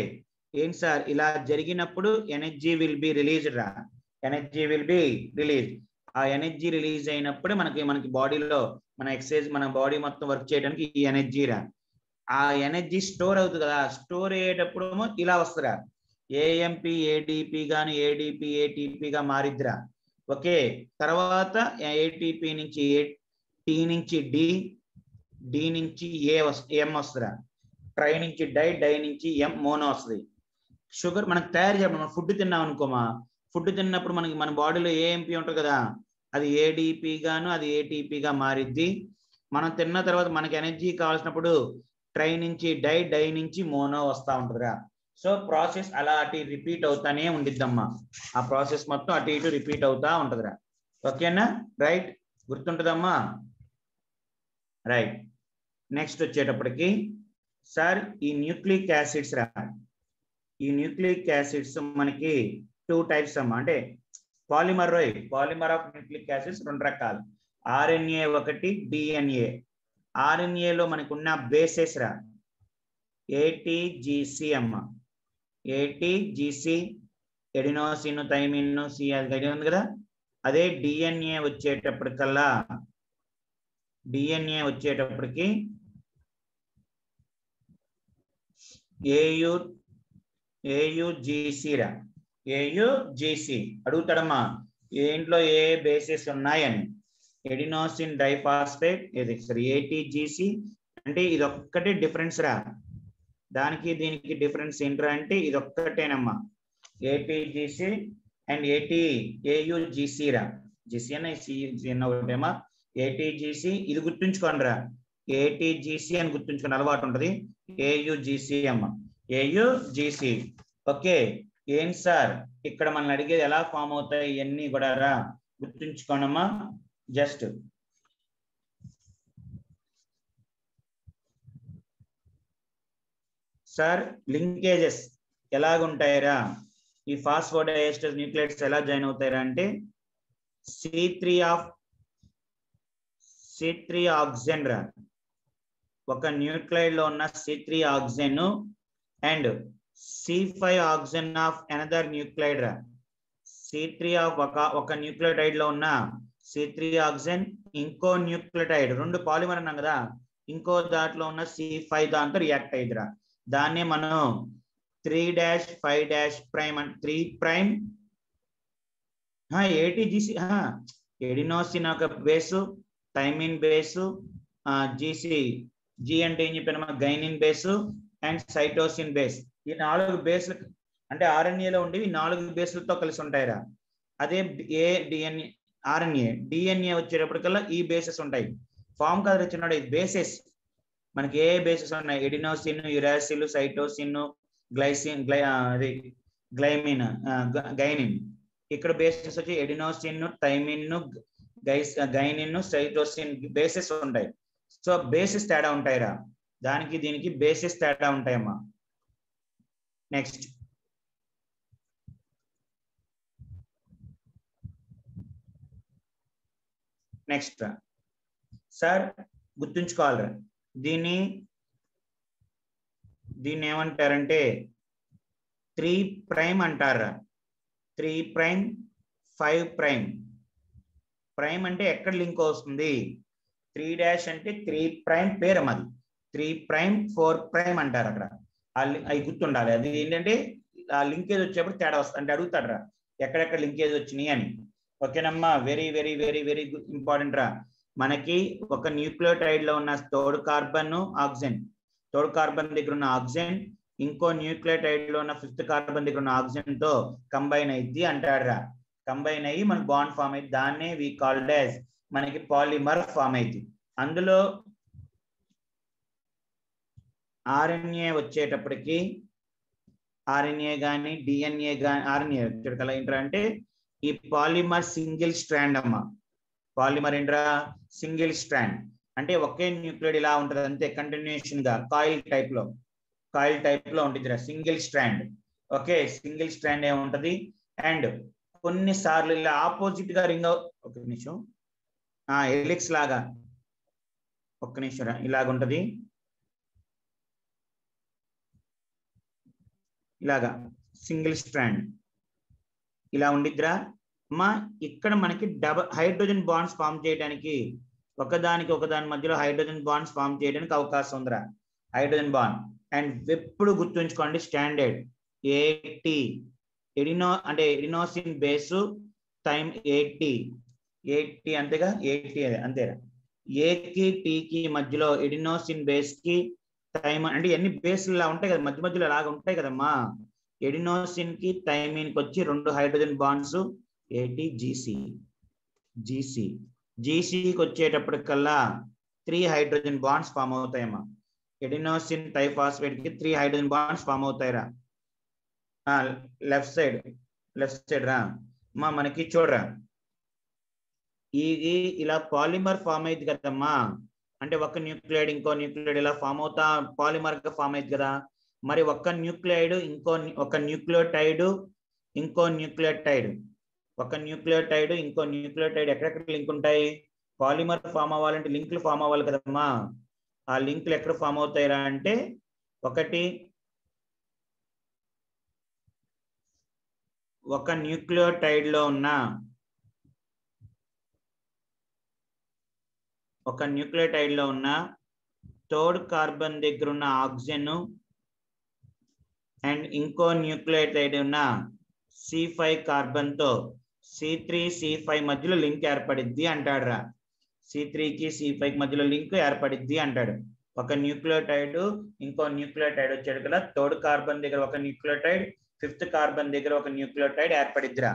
ఏంటి సార్ ఇలా జరిగినప్పుడు ఎనర్జీ విల్ బి రిలీజ్డ్ రా. Energy will be release. ఆ ఎనర్జీ రిలీజ్ అయినప్పుడు మనకి బాడీలో మన ఎక్సర్సైజ్ మన బాడీ మొత్తం వర్క్ చేయడానికి ఈ ఎనర్జీ రా. ఆ ఎనర్జీ స్టోర్ అవుతుంది కదా, స్టోర్ అయ్యేటప్పుడు ఇలా వస్తుందిరా, ఏఎంపి ఏడిపి గాని ఏడిపి ఏటీపీగా మారిద్దిరా. ఓకే, తర్వాత ఏటీపీ నుంచి టీ నుంచి డి, డి నుంచి ఎం వస్తుందిరా. ట్రై నుంచి డై, డై నుంచి ఎం మోనో వస్తుంది. షుగర్ మనకు తయారు చేయడం, మనం ఫుడ్ తిన్నాం అనుకోమా, ఫుడ్ తిన్నప్పుడు మనకి మన బాడీలో ఏఎంపీ ఉంటుంది కదా, అది ఏడిపి గాను అది ఏటీపీగా మారిద్ది. మనం తిన్న తర్వాత మనకి ఎనర్జీ కావాల్సినప్పుడు ట్రై నుంచి డై, డై నుంచి మోనో వస్తూ ఉంటుందిరా. సో ప్రాసెస్ అలా అటు రిపీట్ అవుతానే ఉండిద్దమ్మా. ఆ ప్రాసెస్ మొత్తం అటు ఇటు రిపీట్ అవుతా ఉంటుందిరా. ఓకేనా, రైట్, గుర్తుంటుందమ్మా, రైట్. నెక్స్ట్ వచ్చేటప్పటికి సార్ ఈ న్యూక్లిక్ యాసిడ్స్ రా. ఈ న్యూక్లిక్ యాసిడ్స్ మనకి 2 టైప్స్ అమ్మా, అంటే పాలిమర్ ఆఫ్ న్యూక్లిక్ యాసిడ్స్ 2 రకాలు, ఆర్ఎన్ఏ ఒకటి, డిఎన్ఏ. ఆర్ఎన్ఏలో మనకు ఉన్న బేసెస్ రా ఏటీజీసీ అమ్మ, ఏటీజీసీ, ఎడినోసిన్, థైమిన్, సి అది ఉంది కదా. అదే డిఎన్ఏ వచ్చేటప్పటికి ఏయుజీసీ రా. ఏయుజీసీ అడుగుతాడమ్మా, ఏంట్లో ఏ బేసెస్ ఉన్నాయని. ఎడినోసిన్ డైఫాస్ఫేట్, ఇది సరే ఏటీజీసీ అంటే ఇది ఒక్కటే డిఫరెన్స్ రా. దానికి దీనికి డిఫరెన్స్ ఏంట్రా అంటే ఇది ఒక్కటేనమ్మా, ఏటీజీసీ అండ్ ఏయుజీసీ రా. జీసీ అన్న సిజీ అన్న ఒకటేమా, ఏటీజీసీ ఇది గుర్తుంచుకోండి రా, ఏటీజీసీ అని గుర్తుంచుకుని అలవాటు ఉంటుంది. ఏయుజీసీ అమ్మ, ఏయుజీసీ. ఓకే, ఏం సార్ ఇక్కడ మనం అడిగేది ఎలా ఫామ్ అవుతాయి ఇవన్నీ కూడా రా, గుర్తుంచుకోనమ్మా. జస్ట్ సార్ లింకేజెస్ ఎలాగుంటాయిరా, ఈ ఫాస్ఫోడైఎస్టర్ న్యూక్లియైడ్స్ ఎలా జాయిన్ అవుతాయిరా అంటే C3 ఆక్సిజన్ రా. ఒక న్యూక్లియైడ్ లో ఉన్న C3 oxygen and C5 oxygen of another న్యూక్లియైడ్ రా. C3 ఆఫ్ ఒక న్యూక్లియోటైడ్ లో ఉన్న C3 ఆక్సిజన్, ఇంకో న్యూక్లియోటైడ్ 2 పాలిమర్ అన్నాం కదా, ఇంకో దాంట్లో ఉన్న C5 దాంతో రియాక్ట్ అయ్యిద్దిరా. దాన్నే మనం 3-5' అంటే 3' ఏటీజీసీ, ఎడినోసిన్ ఒక బేసు, థైమిన్ బేసు, జి అంటే ఏం చెప్పాను, గైనిన్ బేసు అండ్ సైటోసిన్ బేస్. ఈ 4 బేస్లు అంటే ఆర్ఎన్ఏలో ఉండేవి 4 బేస్లతో కలిసి ఉంటాయిరా. అదే డిఎన్ఏ వచ్చేటప్పటికల్లా ఈ బేసెస్ ఉంటాయి. ఫామ్ కాదు వచ్చినాడు, ఇది బేసెస్. మనకి ఏ బేసెస్ ఉన్నాయి, ఎడినోసిన్, యురాసిల్, సైటోసిన్, గ్లైసిన్, గైనిన్. ఇక్కడ బేసెస్ వచ్చి ఎడినోసిన్, థైమిన్, గైనిన్, సైటోసిన్ బేసెస్ ఉంటాయి. సో బేసెస్ తేడా ఉంటాయిరా, దానికి దీనికి బేసెస్ తేడా ఉంటాయమ్మా. నెక్స్ట్ సార్ గుర్తుంచుకోవాలరా, దీన్ని ఏమంటారంటే 3' అంటారా. 3', 5'. ప్రైమ్ అంటే ఎక్కడ లింక్ వస్తుంది, 3' అంటే 3' పేరు అది, 3', 4' అంటారు అక్కడ. అవి గుర్తుండాలి. అది ఏంటంటే ఆ లింకేజ్ వచ్చేప్పుడు తేడా వస్తుంది, అంటే అడుగుతాడు రా ఎక్కడెక్కడ లింకేజ్ వచ్చినాయి అని. ఓకేనమ్మా, very very very very important రా. మనకి ఒక న్యూక్లియోటైడ్ లో ఉన్న third carbon oxygen, third carbon దగ్గర ఉన్న ఆక్సిజన్ ఇంకో న్యూక్లియోటైడ్ లో ఉన్న ఫిఫ్త్ కార్బన్ దగ్గర ఉన్న ఆక్సిజన్ తో కంబైన్ అయింది అంటారా. కంబైన్ అయ్యి మనకి బాండ్ ఫామ్ అయింది, దాన్నే వి కాల్డ్ యాజ్ మనకి పాలిమర్ ఫామ్ అయింది. అందులో ఆర్ఎన్ఏ వచ్చేటప్పటికి ఆర్ఎన్ఏ కానీ డిఎన్ఏ కానీ ఆర్ఎన్ఏ వచ్చేటప్పుడు ఏంటంటే ఈ పాలిమర్ సింగిల్ స్ట్రాండ్ అమ్మా. పాలిమర్ ఏంట్రా, సింగిల్ స్ట్రాండ్ అంటే ఒకే న్యూక్లియోడ్ ఇలా ఉంటది అంతే, కంటిన్యూషన్ గా కాయిల్ టైప్ లో ఉంటుంది single strand. Okay, single strand ఏముంటది అండ్ కొన్నిసార్లు ఇలా ఆపోజిట్ గా రింగ్ ఒక నిమిషం ఎలిక్స్ లాగా ఒక్క నిమిషం ఇలాగుంటది, ఇలాగా సింగిల్ స్ట్రాండ్ ఇలా ఉండిద్దిరా అమ్మా. ఇక్కడ మనకి హైడ్రోజన్ బాండ్స్ ఫామ్ చేయడానికి ఒకదానికి ఒకదాని మధ్యలో హైడ్రోజన్ బాండ్స్ ఫామ్ చేయడానికి అవకాశం ఉందిరా, హైడ్రోజన్ బాండ్. అండ్ ఎప్పుడు గుర్తుంచుకోండి స్టాండర్డ్ ఏటీ అంటే ఎడినోసిన్ బేసు టైం 80 అంతేగా, 80 అంతేరా. ఏకి టీకి మధ్యలో ఎడినోసిన్ బేస్ కి టైం అంటే ఎన్ని బేస్లు ఇలా ఉంటాయి కదా, మధ్య మధ్యలో అలాగా ఉంటాయి కదమ్మా. ఎడినోసిన్ కి థైమిన్ కి వచ్చి 2 హైడ్రోజన్ బాండ్స్ ఏటీజీసీ జీసీకి వచ్చేటప్పటికల్లా 3 హైడ్రోజన్ బాండ్స్ ఫామ్ అవుతాయమ్మా. ఎడినోసిన్ టైఫాస్ఫేట్ కి 3 హైడ్రోజన్ బాండ్స్ ఫామ్ అవుతాయిరా. లెఫ్ట్ సైడ్ రా అమ్మా. మనకి చూడరా ఇది ఇలా పాలిమర్ ఫామ్ అయింది కదమ్మా, అంటే ఒక న్యూక్లియోడ్ ఇంకో న్యూక్లియోడ్ ఇలా ఫామ్ అవుతా పాలిమర్ గా ఫామ్ అయింది కదా. మరి ఒక న్యూక్లియోటైడ్ ఇంకో న్యూక్లియోటైడ్ ఎక్కడెక్కడ లింక్ ఉంటాయి? పాలిమర్ ఫామ్ అవ్వాలంటే లింకులు ఫామ్ అవ్వాలి కదమ్మా. ఆ లింకులు ఎక్కడ ఫామ్ అవుతాయిరా అంటే ఒకటి ఒక న్యూక్లియోటైడ్ లో ఉన్న థర్డ్ కార్బన్ దగ్గర ఉన్న ఆక్సిజన్ అండ్ ఇంకో న్యూక్లియోటైడ్ ఉన్న C5 కార్బన్ తో C3C5 మధ్యలో లింక్ ఏర్పడిద్ది అంటాడురా. C3కి C5 మధ్యలో లింక్ ఏర్పడిద్ది అంటాడు. ఒక న్యూక్లియోటైడ్ ఇంకో న్యూక్లియోటైడ్ వచ్చాడు కదా, థర్డ్ కార్బన్ దగ్గర ఒక న్యూక్లియోటైడ్, ఫిఫ్త్ కార్బన్ దగ్గర ఒక న్యూక్లియోటైడ్ ఏర్పడిద్దిరా.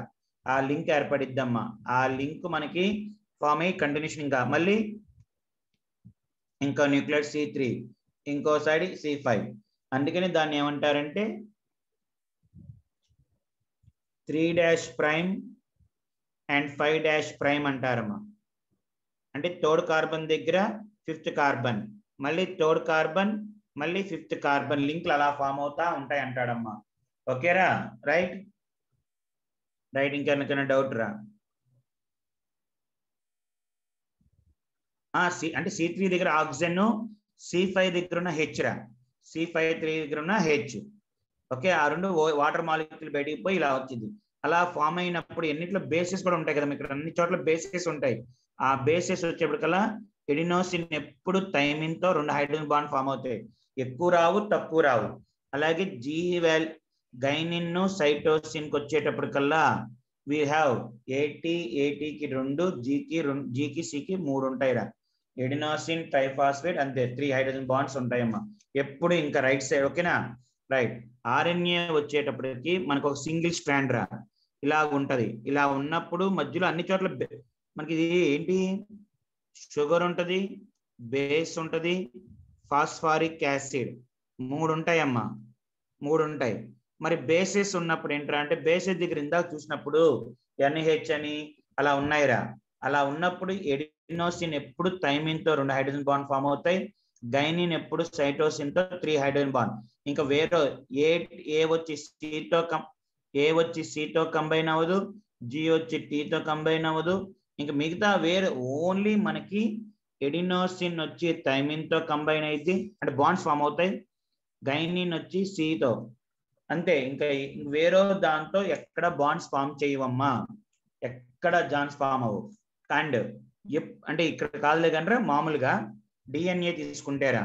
ఆ లింక్ ఏర్పడిద్దమ్మా. ఆ లింక్ మనకి ఫామ్ అయ్యి కంటిన్యూషన్ ఇంకా మళ్ళీ ఇంకో న్యూక్లియోటైడ్ C3 ఇంకో సైడ్ C5. అందుకని దాన్ని ఏమంటారంటే 3' అండ్ 5' అంటారమ్మా. అంటే థర్డ్ కార్బన్ దగ్గర ఫిఫ్త్ కార్బన్, మళ్ళీ థర్డ్ కార్బన్, మళ్ళీ ఫిఫ్త్ కార్బన్ లింక్లు అలా ఫామ్ అవుతా ఉంటాయి అంటాడమ్మా. ఓకేరా, రైట్. ఇంకెవరికైనా డౌట్ రా? అంటే C3 దగ్గర ఆక్సిజన్, C5 దగ్గర ఉన్న H రా. C5 దగ్గర ఉన్న H. ఓకే, ఆ రెండు వాటర్ మాలిక్యూల్ బయటికి పోయి ఇలా వచ్చింది. అలా ఫామ్ అయినప్పుడు ఎన్నిట్లో బేసెస్ కూడా ఉంటాయి కదా, ఇక్కడ అన్ని చోట్ల బేసెస్ ఉంటాయి. ఆ బేసెస్ వచ్చేప్పటికల్లా ఎడినోసిన్ ఎప్పుడు థైమిన్ తో 2 హైడ్రోజన్ బాండ్ ఫామ్ అవుతాయి. ఎక్కువ రావు, తక్కువ రావు. అలాగే గైనిన్ సైటోసిన్ కి వచ్చేటప్పటికల్లా we have ATకి 2, Gకి Cకి 3 ఉంటాయిరా. ఎడినోసిన్ ట్రైఫాస్ఫేట్ అంతే 3 హైడ్రోజన్ బాండ్స్ ఉంటాయమ్మా ఎప్పుడు. ఇంకా రైట్ సైడ్ ఓకేనా, రైట్. ఆర్ఎన్ఏ వచ్చేటప్పటికి మనకు ఒక సింగిల్ స్ట్రాండ్ రా, ఇలా ఉంటది. ఇలా ఉన్నప్పుడు మధ్యలో అన్ని చోట్ల మనకి ఇది ఏంటి, షుగర్ ఉంటది, బేస్ ఉంటది, ఫాస్ఫారిక్ యాసిడ్ 3 ఉంటాయమ్మా, 3 ఉంటాయి. మరి బేసెస్ ఉన్నప్పుడు ఏంట్రా అంటే బేసెస్ దగ్గర ఇందాక చూసినప్పుడు NH అని అలా ఉన్నాయిరా. అలా ఉన్నప్పుడు ఎడినోసిన్ ఎప్పుడు థైమిన్ తో 2 హైడ్రోజన్ బాండ్ ఫామ్ అవుతాయి. గైనిన్ ఎప్పుడు సైటోసిన్ తో 3 హైడ్రోజన్ బాండ్. ఇంకా వేరే ఏ వచ్చి సితో కంబైన్ అవ్వదు, G వచ్చి Tతో కంబైన్ అవ్వదు. ఇంకా మిగతా వేరే ఓన్లీ మనకి ఎడినోసిన్ వచ్చి థైమిన్ తో కంబైన్ అయింది అంటే బాండ్స్ ఫామ్ అవుతాయి. గైనిన్ వచ్చి Cతో అంతే. ఇంకా వేరే దాంతో ఎక్కడ బాండ్స్ ఫామ్ చేయవమ్మా, ఎక్కడ జాన్స్ ఫామ్ అవ్వవు. అండ్ అంటే ఇక్కడ కాదులే కానీ మామూలుగా DNA తీసుకుంటారా,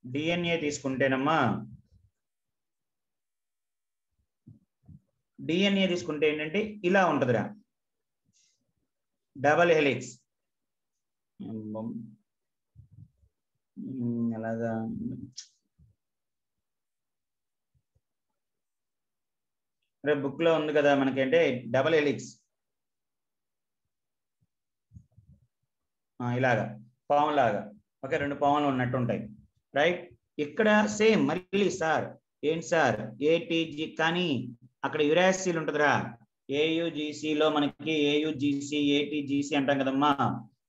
డిఎన్ఏ తీసుకుంటేనమ్మా, డిఎన్ఏ తీసుకుంటే ఏంటంటే ఇలా ఉంటుందిరా, డబల్ హెలిక్స్. అలాగా రేపు బుక్ లో ఉంది కదా మనకంటే డబల్ హెలిక్స్, ఇలాగా పాము లాగా. ఓకే, రెండు పాములు ఉన్నట్టు ఉంటాయి, రైట్. ఇక్కడ సేమ్ మళ్ళీ సార్ ఏంటి సార్ ఏటీజీ, కానీ అక్కడ యురాసిల్ ఉంటుందిరా. ఏయుజిసిలో మనకి ఏయుజిసి ఏటీజీసీ అంటాం కదమ్మా,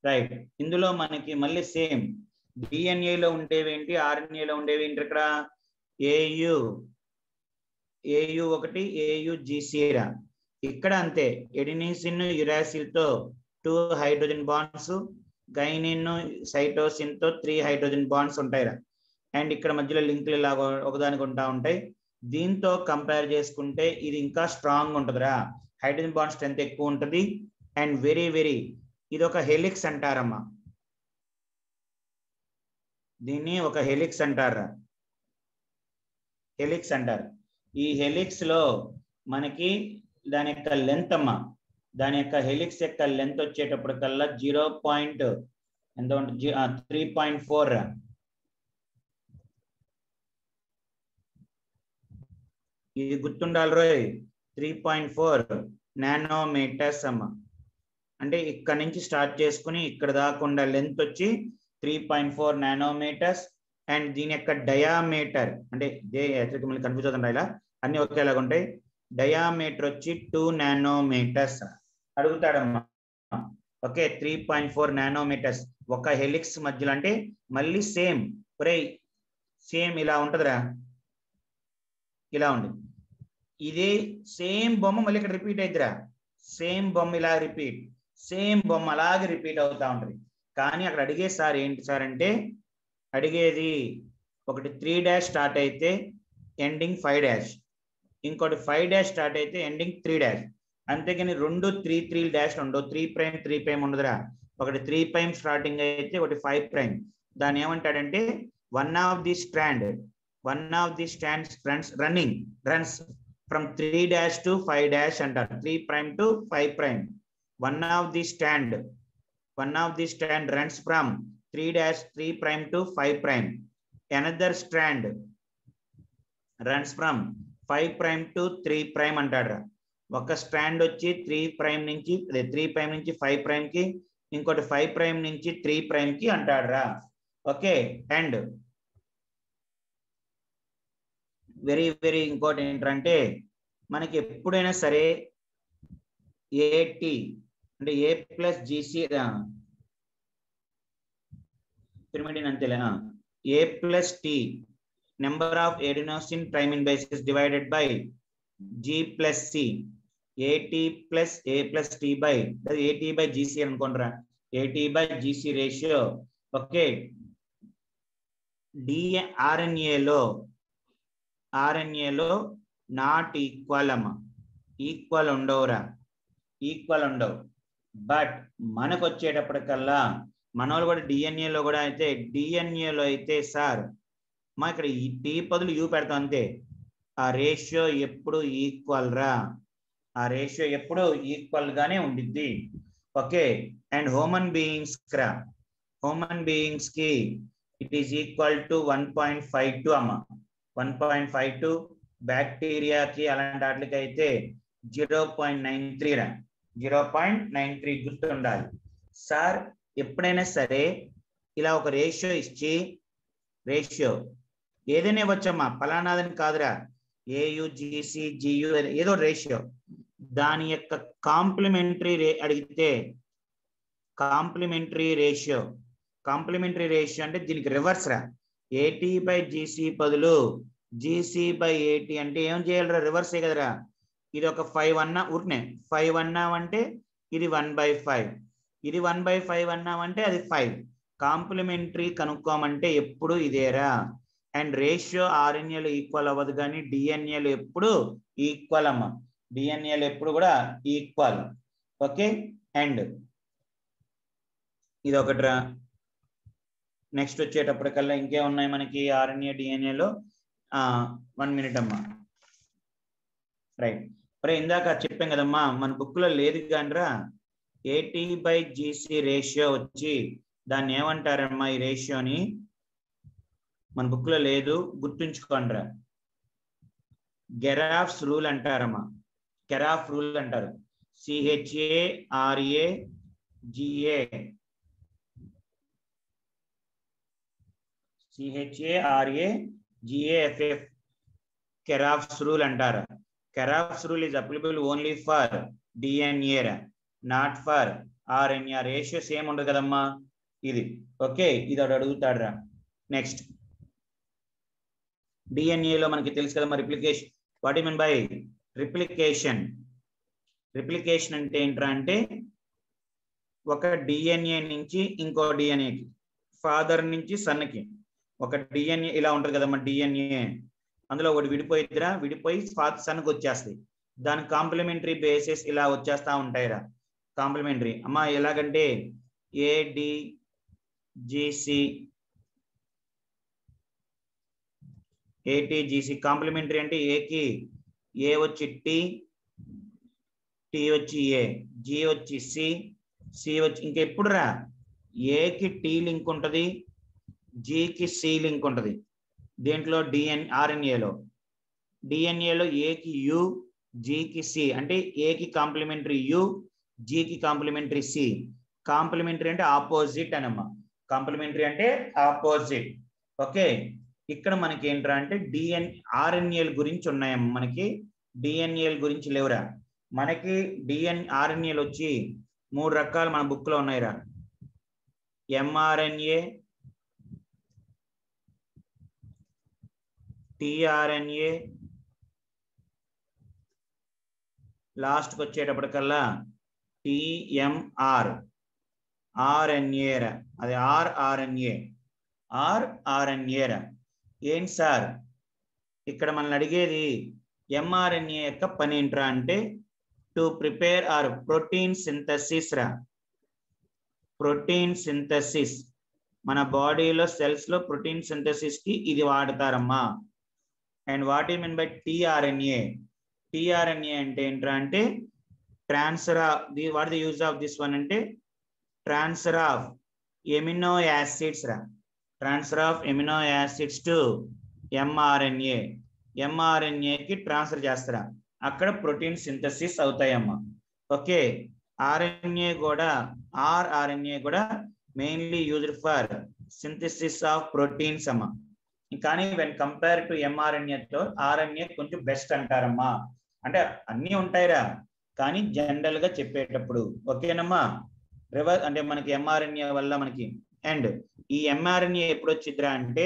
రైట్. ఇందులో మనకి మళ్ళీ సేమ్ డిఎన్ఏలో ఉండేవేంటి, ఆర్ఎన్ఏలో ఉండేవేంటి, ఇక్కడ ఏయు ఒకటి ఏయుజిసి రా. ఇక్కడ అంతే, ఎడినిసిన్ యురాసిల్ తో 2 హైడ్రోజన్ బాండ్స్, గైనిన్ సైటోసిన్ తో 3 హైడ్రోజన్ బాండ్స్ ఉంటాయిరా. అండ్ ఇక్కడ మధ్యలో లింకులు ఇలా ఒకదానికి ఉంటాయి. దీంతో కంపేర్ చేసుకుంటే ఇది ఇంకా స్ట్రాంగ్ ఉంటుందిరా, హైడ్రోజన్ బాండ్ స్ట్రెంత్ ఎక్కువ ఉంటుంది. అండ్ వెరీ ఇది ఒక హెలిక్స్ అంటారమ్మా, దీన్ని ఒక హెలిక్స్ అంటారా, హెలిక్స్ అంటారు. ఈ హెలిక్స్ లో మనకి దాని యొక్క లెంత్ అమ్మా, దాని యొక్క హెలిక్స్ యొక్క లెంత్ వచ్చేటప్పటికల్లా 3.4. ఇది గుర్తుండాలి రోయ్, 3.4 నానోమీటర్స్ అమ్మ. అంటే ఇక్కడ నుంచి స్టార్ట్ చేసుకుని ఇక్కడ దాకా లెంత్ వచ్చి 3.4 నానోమీటర్స్. అండ్ దీని యొక్క డయామీటర్ అంటే మళ్ళీ కన్ఫ్యూజ్ అవుతుంటా, ఇలా అన్ని ఒకేలాగా ఉంటాయి. డయామీటర్ వచ్చి 2 నానోమీటర్స్ అడుగుతాడమ్మా. ఓకే, 3.4 నానోమీటర్స్ ఒక హెలిక్స్ మధ్యలో. అంటే మళ్ళీ సేమ్ సేమ్ ఇలా ఉంటుందిరా, ఇలా ఉంటుంది. ఇదే సేమ్ బొమ్మ మళ్ళీ ఇక్కడ రిపీట్ అవుతురా, సేమ్ బొమ్మ ఇలా రిపీట్, సేమ్ బొమ్మ అలాగే రిపీట్ అవుతా ఉంటుంది. కానీ అక్కడ అడిగే సార్ ఏంటి సార్ అంటే, అడిగేది ఒకటి 3' స్టార్ట్ అయితే ఎండింగ్ 5', ఇంకోటి 5' స్టార్ట్ అయితే ఎండింగ్ 3'. అంతేగాని రెండు 3 ఉండవు, 3' ఉండదురా. ఒకటి 3' స్టార్టింగ్ అయితే ఒకటి 5'. దాన్ని ఏమంటాడంటే one of the strands runs from 3' to 5' అంటారు, 3' to 5'. One of the strand runs from 3' to 5'. Another strand runs from 5' to 3' అంటాడు. ఒక స్ట్రాండ్ వచ్చి 3' నుంచి 5' కి, ఇంకోటి 5' నుంచి 3' కి అంటాడురా. ఓకే, అండ్ వెరీ ఇంపార్టెంట్ అంటే మనకి ఎప్పుడైనా సరే ఏటి అంటే ఏ ప్లస్ జీసీ పిరమిడిన్ అంతేలే, A plus T number of adenosine thymine bases divided by G plus C, AT plus A plus T by AT by GC అనుకుంటారా, AT by GC ratio. Okay, ఆర్ఎన్ఏలో not equal అమ్మ, equal ఉండవురా, equal ఉండవు. But మనకు వచ్చేటప్పటికల్లా మనోళ్ళు కూడా డిఎన్ఏలో కూడా అయితే, డిఎన్ఏలో అయితే సార్ మా ఇక్కడ ఈ టీ బదులు యూ పెడతాం అంతే. ఆ రేషియో ఎప్పుడు ఈక్వల్ రా, ఆ రేషియో ఎప్పుడు ఈక్వల్ గానే ఉండిద్ది. ఓకే, అండ్ హ్యూమన్ బీయింగ్స్ కి ఇట్ ఈస్ ఈక్వల్ టు 1.52 అమ్మ, 1.52. బ్యాక్టీరియాకి అలాంటి వాటికి అయితే 0.93 రా, 0.93 గుర్తుండాలి సార్. ఎప్పుడైనా సరే ఇలా ఒక రేషియో ఇచ్చి, రేషియో ఏదైనా ఇవ్వచ్చమ్మా, ఫలానాదని కాదురా, ఏయుజిసి జియు ఏదో రేషియో, దాని యొక్క కాంప్లిమెంటరీ అడిగితే కాంప్లిమెంటరీ రేషియో అంటే దీనికి రివర్స్ రా. ఏటీ బై జీసీ బదులు జీసీ బై ఏటీ అంటే ఏం చేయాలిరా, రివర్సే కదరా. ఇది ఒక 5 అన్నా ఊరినే 5 అన్నామంటే ఇది 1/5, ఇది 1/5 అన్నామంటే అది 5. కాంప్లిమెంటరీ కనుక్కోమంటే ఎప్పుడు ఇదేరా. అండ్ రేషియో ఆర్ఎన్ఏలో ఈక్వల్ అవ్వదు, కానీ డిఎన్ఏలో ఎప్పుడు ఈక్వల్ అమ్మ, డిఎన్ఏలో ఎప్పుడు కూడా ఈక్వల్. ఓకే, అండ్ ఇది ఒకటిరా. నెక్స్ట్ వచ్చేటప్పటికల్లా ఇంకేమున్నాయి మనకి ఆర్ఎన్ఏ డిఎన్ఏలో 1 minute అమ్మా. రైట్. మరి ఇందాక చెప్పాం కదమ్మా మన బుక్ లో లేదు కానరా AT/GC రేషియో వచ్చి దాన్ని ఏమంటారమ్మా? ఈ రేషియోని మన బుక్ లో లేదు, గుర్తుంచుకోండిరా. గెరాఫ్స్ రూల్ అంటారమ్మా. గెరాఫ్ రూల్ అంటారు. CHARAGAFF Geraff's rule అంటారు. Geraff's rule is applicable only for DNA, not for RNA. Ratio same ఉండదు కదమ్మా ఇది. ఓకే, ఇది అడుగుతాడురా. నెక్స్ట్ డిఎన్ఏలో మనకి తెలుసు కదమ్మా replication. What you mean by replication? Replication అంటే ఏంట్రా అంటే ఒక డిఎన్ఏ నుంచి ఇంకో డిఎన్ఏకి, ఫాదర్ నుంచి సన్కి ఒక డిఎన్ఏ ఇలా ఉంటుంది కదమ్మా. డిఎన్ఏ అందులో ఒకటి విడిపోయిద్దిరా, విడిపోయి సన్కి వచ్చేస్తాయి. దాని కాంప్లిమెంటరీ బేసిస్ ఇలా వచ్చేస్తా ఉంటాయిరా. కాంప్లిమెంటరీ అమ్మా ఎలాగంటే ATGC కాంప్లిమెంటరీ అంటే ఏకి ఏ వచ్చి టీ వచ్చి ఏ, జి వచ్చి సి వచ్చి ఇంకెప్పుడు రా ఏకి టీ లింక్ ఉంటుంది, జికి సి లింక్ ఉంటుంది. దేంట్లో డిఎన్ఏలో ఏకి యు, జికి సి అంటే ఏకి కాంప్లిమెంటరీ యు, జికి కాంప్లిమెంటరీ సి. కాంప్లిమెంటరీ అంటే ఆపోజిట్ అనమ్మా. కాంప్లిమెంటరీ అంటే ఆపోజిట్. ఓకే, ఇక్కడ మనకి ఏంట్రా అంటే ఆర్ఎన్ఏల గురించి ఉన్నాయమ్మా. మనకి డిఎన్ఏల గురించి లేవురా. మనకి ఆర్ఎన్ఏలు వచ్చి 3 రకాలు మన బుక్ లో ఉన్నాయిరా. ఎంఆర్ఎన్ఏ, టిఆర్ఎన్ఏ, లాస్ట్కి వచ్చేటప్పటికల్లా టిఎంఆర్, ఆర్ఎన్ఏరా. అది ఆర్ఆర్ఎన్ఏరా. ఏంటి సార్ ఇక్కడ మనల్ని అడిగేది ఎంఆర్ఎన్ఏ యొక్క పని ఏంట్రా అంటే to prepare or protein synthesis రా. ప్రోటీన్ సింథసిస్ మన బాడీలో సెల్స్ లో ప్రోటీన్ సింథసిస్ కి ఇది వాడతారమ్మా. And what you mean by tRNA? TRNA అంటే ఏంట్రా అంటే transfer of what the use of this one అంటే ట్రాన్స్ఫర్ ఆఫ్ ఎమినో యాసిడ్స్ రా. Transfer of amino acids to mRNA. ఎంఆర్ఎన్ఏకి ట్రాన్స్ఫర్ చేస్తారా, అక్కడ ప్రోటీన్ సింథసిస్ అవుతాయమ్మా. ఓకే, ఆర్ఎన్ఏ కూడా ఆర్ఆర్ఎన్ఏ కూడా mainly used for synthesis of proteins అమ్మా. కానీ వెన్ కంపేర్ టు ఎంఆర్ఎన్ఏతో ఆర్ఎన్ఏ కొంచెం బెస్ట్ అంటారమ్మా. అంటే అన్నీ ఉంటాయిరా కానీ జనరల్ గా చెప్పేటప్పుడు. ఓకేనమ్మా. రివర్స్ అంటే మనకి ఎంఆర్ఎన్ఏ వల్ల మనకి అండ్ ఈ ఎంఆర్ఎన్ఏ ఎప్పుడు వచ్చిద్దిరా అంటే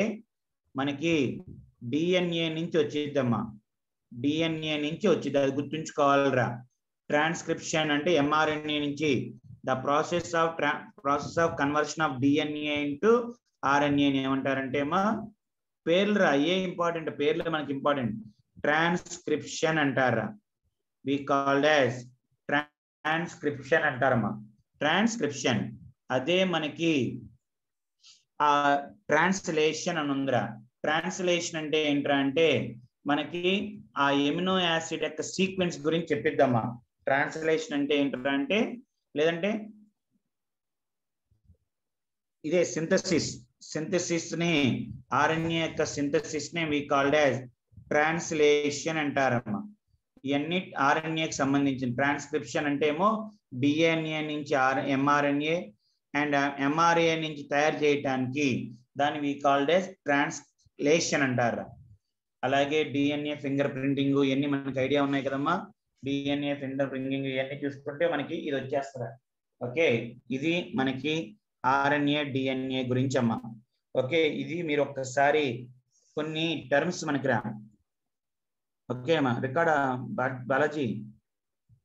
మనకి డిఎన్ఏ నుంచి వచ్చిద్దమ్మా. డిఎన్ఏ నుంచి వచ్చింది, అది గుర్తుంచుకోవాలరా. ట్రాన్స్క్రిప్షన్ అంటే ఎంఆర్ఎన్ఏ నుంచి the process of conversion of DNA into RNA ఏమంటారంటే అమ్మా పేర్లు రా. ఏ ఇంపార్టెంట్ పేర్లు మనకి ఇంపార్టెంట్. ట్రాన్స్క్రిప్షన్ అంటారా. వి కాల్డ్ యాజ్ ట్రాన్స్క్రిప్షన్ అంటారమ్మా. ట్రాన్స్క్రిప్షన్. అదే మనకి ఆ ట్రాన్స్లేషన్ అని ఉందిరా. ట్రాన్స్లేషన్ అంటే ఏంట్రా అంటే మనకి ఆ ఎమినో యాసిడ్ యొక్క సీక్వెన్స్ గురించి చెప్పిద్దామా. ట్రాన్స్లేషన్ అంటే ఏంట్రా అంటే లేదంటే ఇదే సింథసిస్ ని ఆర్ఎన్ఏ యొక్క సింథసిస్ ని వి కాల్డ్ యాజ్ ట్రాన్స్లేషన్ అంటారమ్మా. ఇవన్నీ ఆర్ఎన్ఏకి సంబంధించిన. ట్రాన్స్క్రిప్షన్ అంటే ఏమో డిఎన్ఏ నుంచి ఎంఆర్ఎన్ఏ అండ్ ఎంఆర్ఏ నుంచి తయారు చేయటానికి దాన్ని వి కాల్డ్ యాజ్ ట్రాన్స్లేషన్ అంటారు. అలాగే డిఎన్ఏ ఫింగర్ ప్రింటింగ్ ఇవన్నీ మనకి ఐడియా ఉన్నాయి కదమ్మా. డిఎన్ఏ ఫింగర్ ప్రింటింగ్ ఇవన్నీ చూసుకుంటే మనకి ఇది వచ్చేస్తారు. ఓకే, ఇది మనకి ఆర్ఎన్ఏ డిఎన్ఏ గురించి అమ్మా. ఓకే, ఇది మీరు ఒక్కసారి కొన్ని టర్మ్స్ మనకి రా. ఓకే అమ్మా. రికార్డ్ బాలాజీ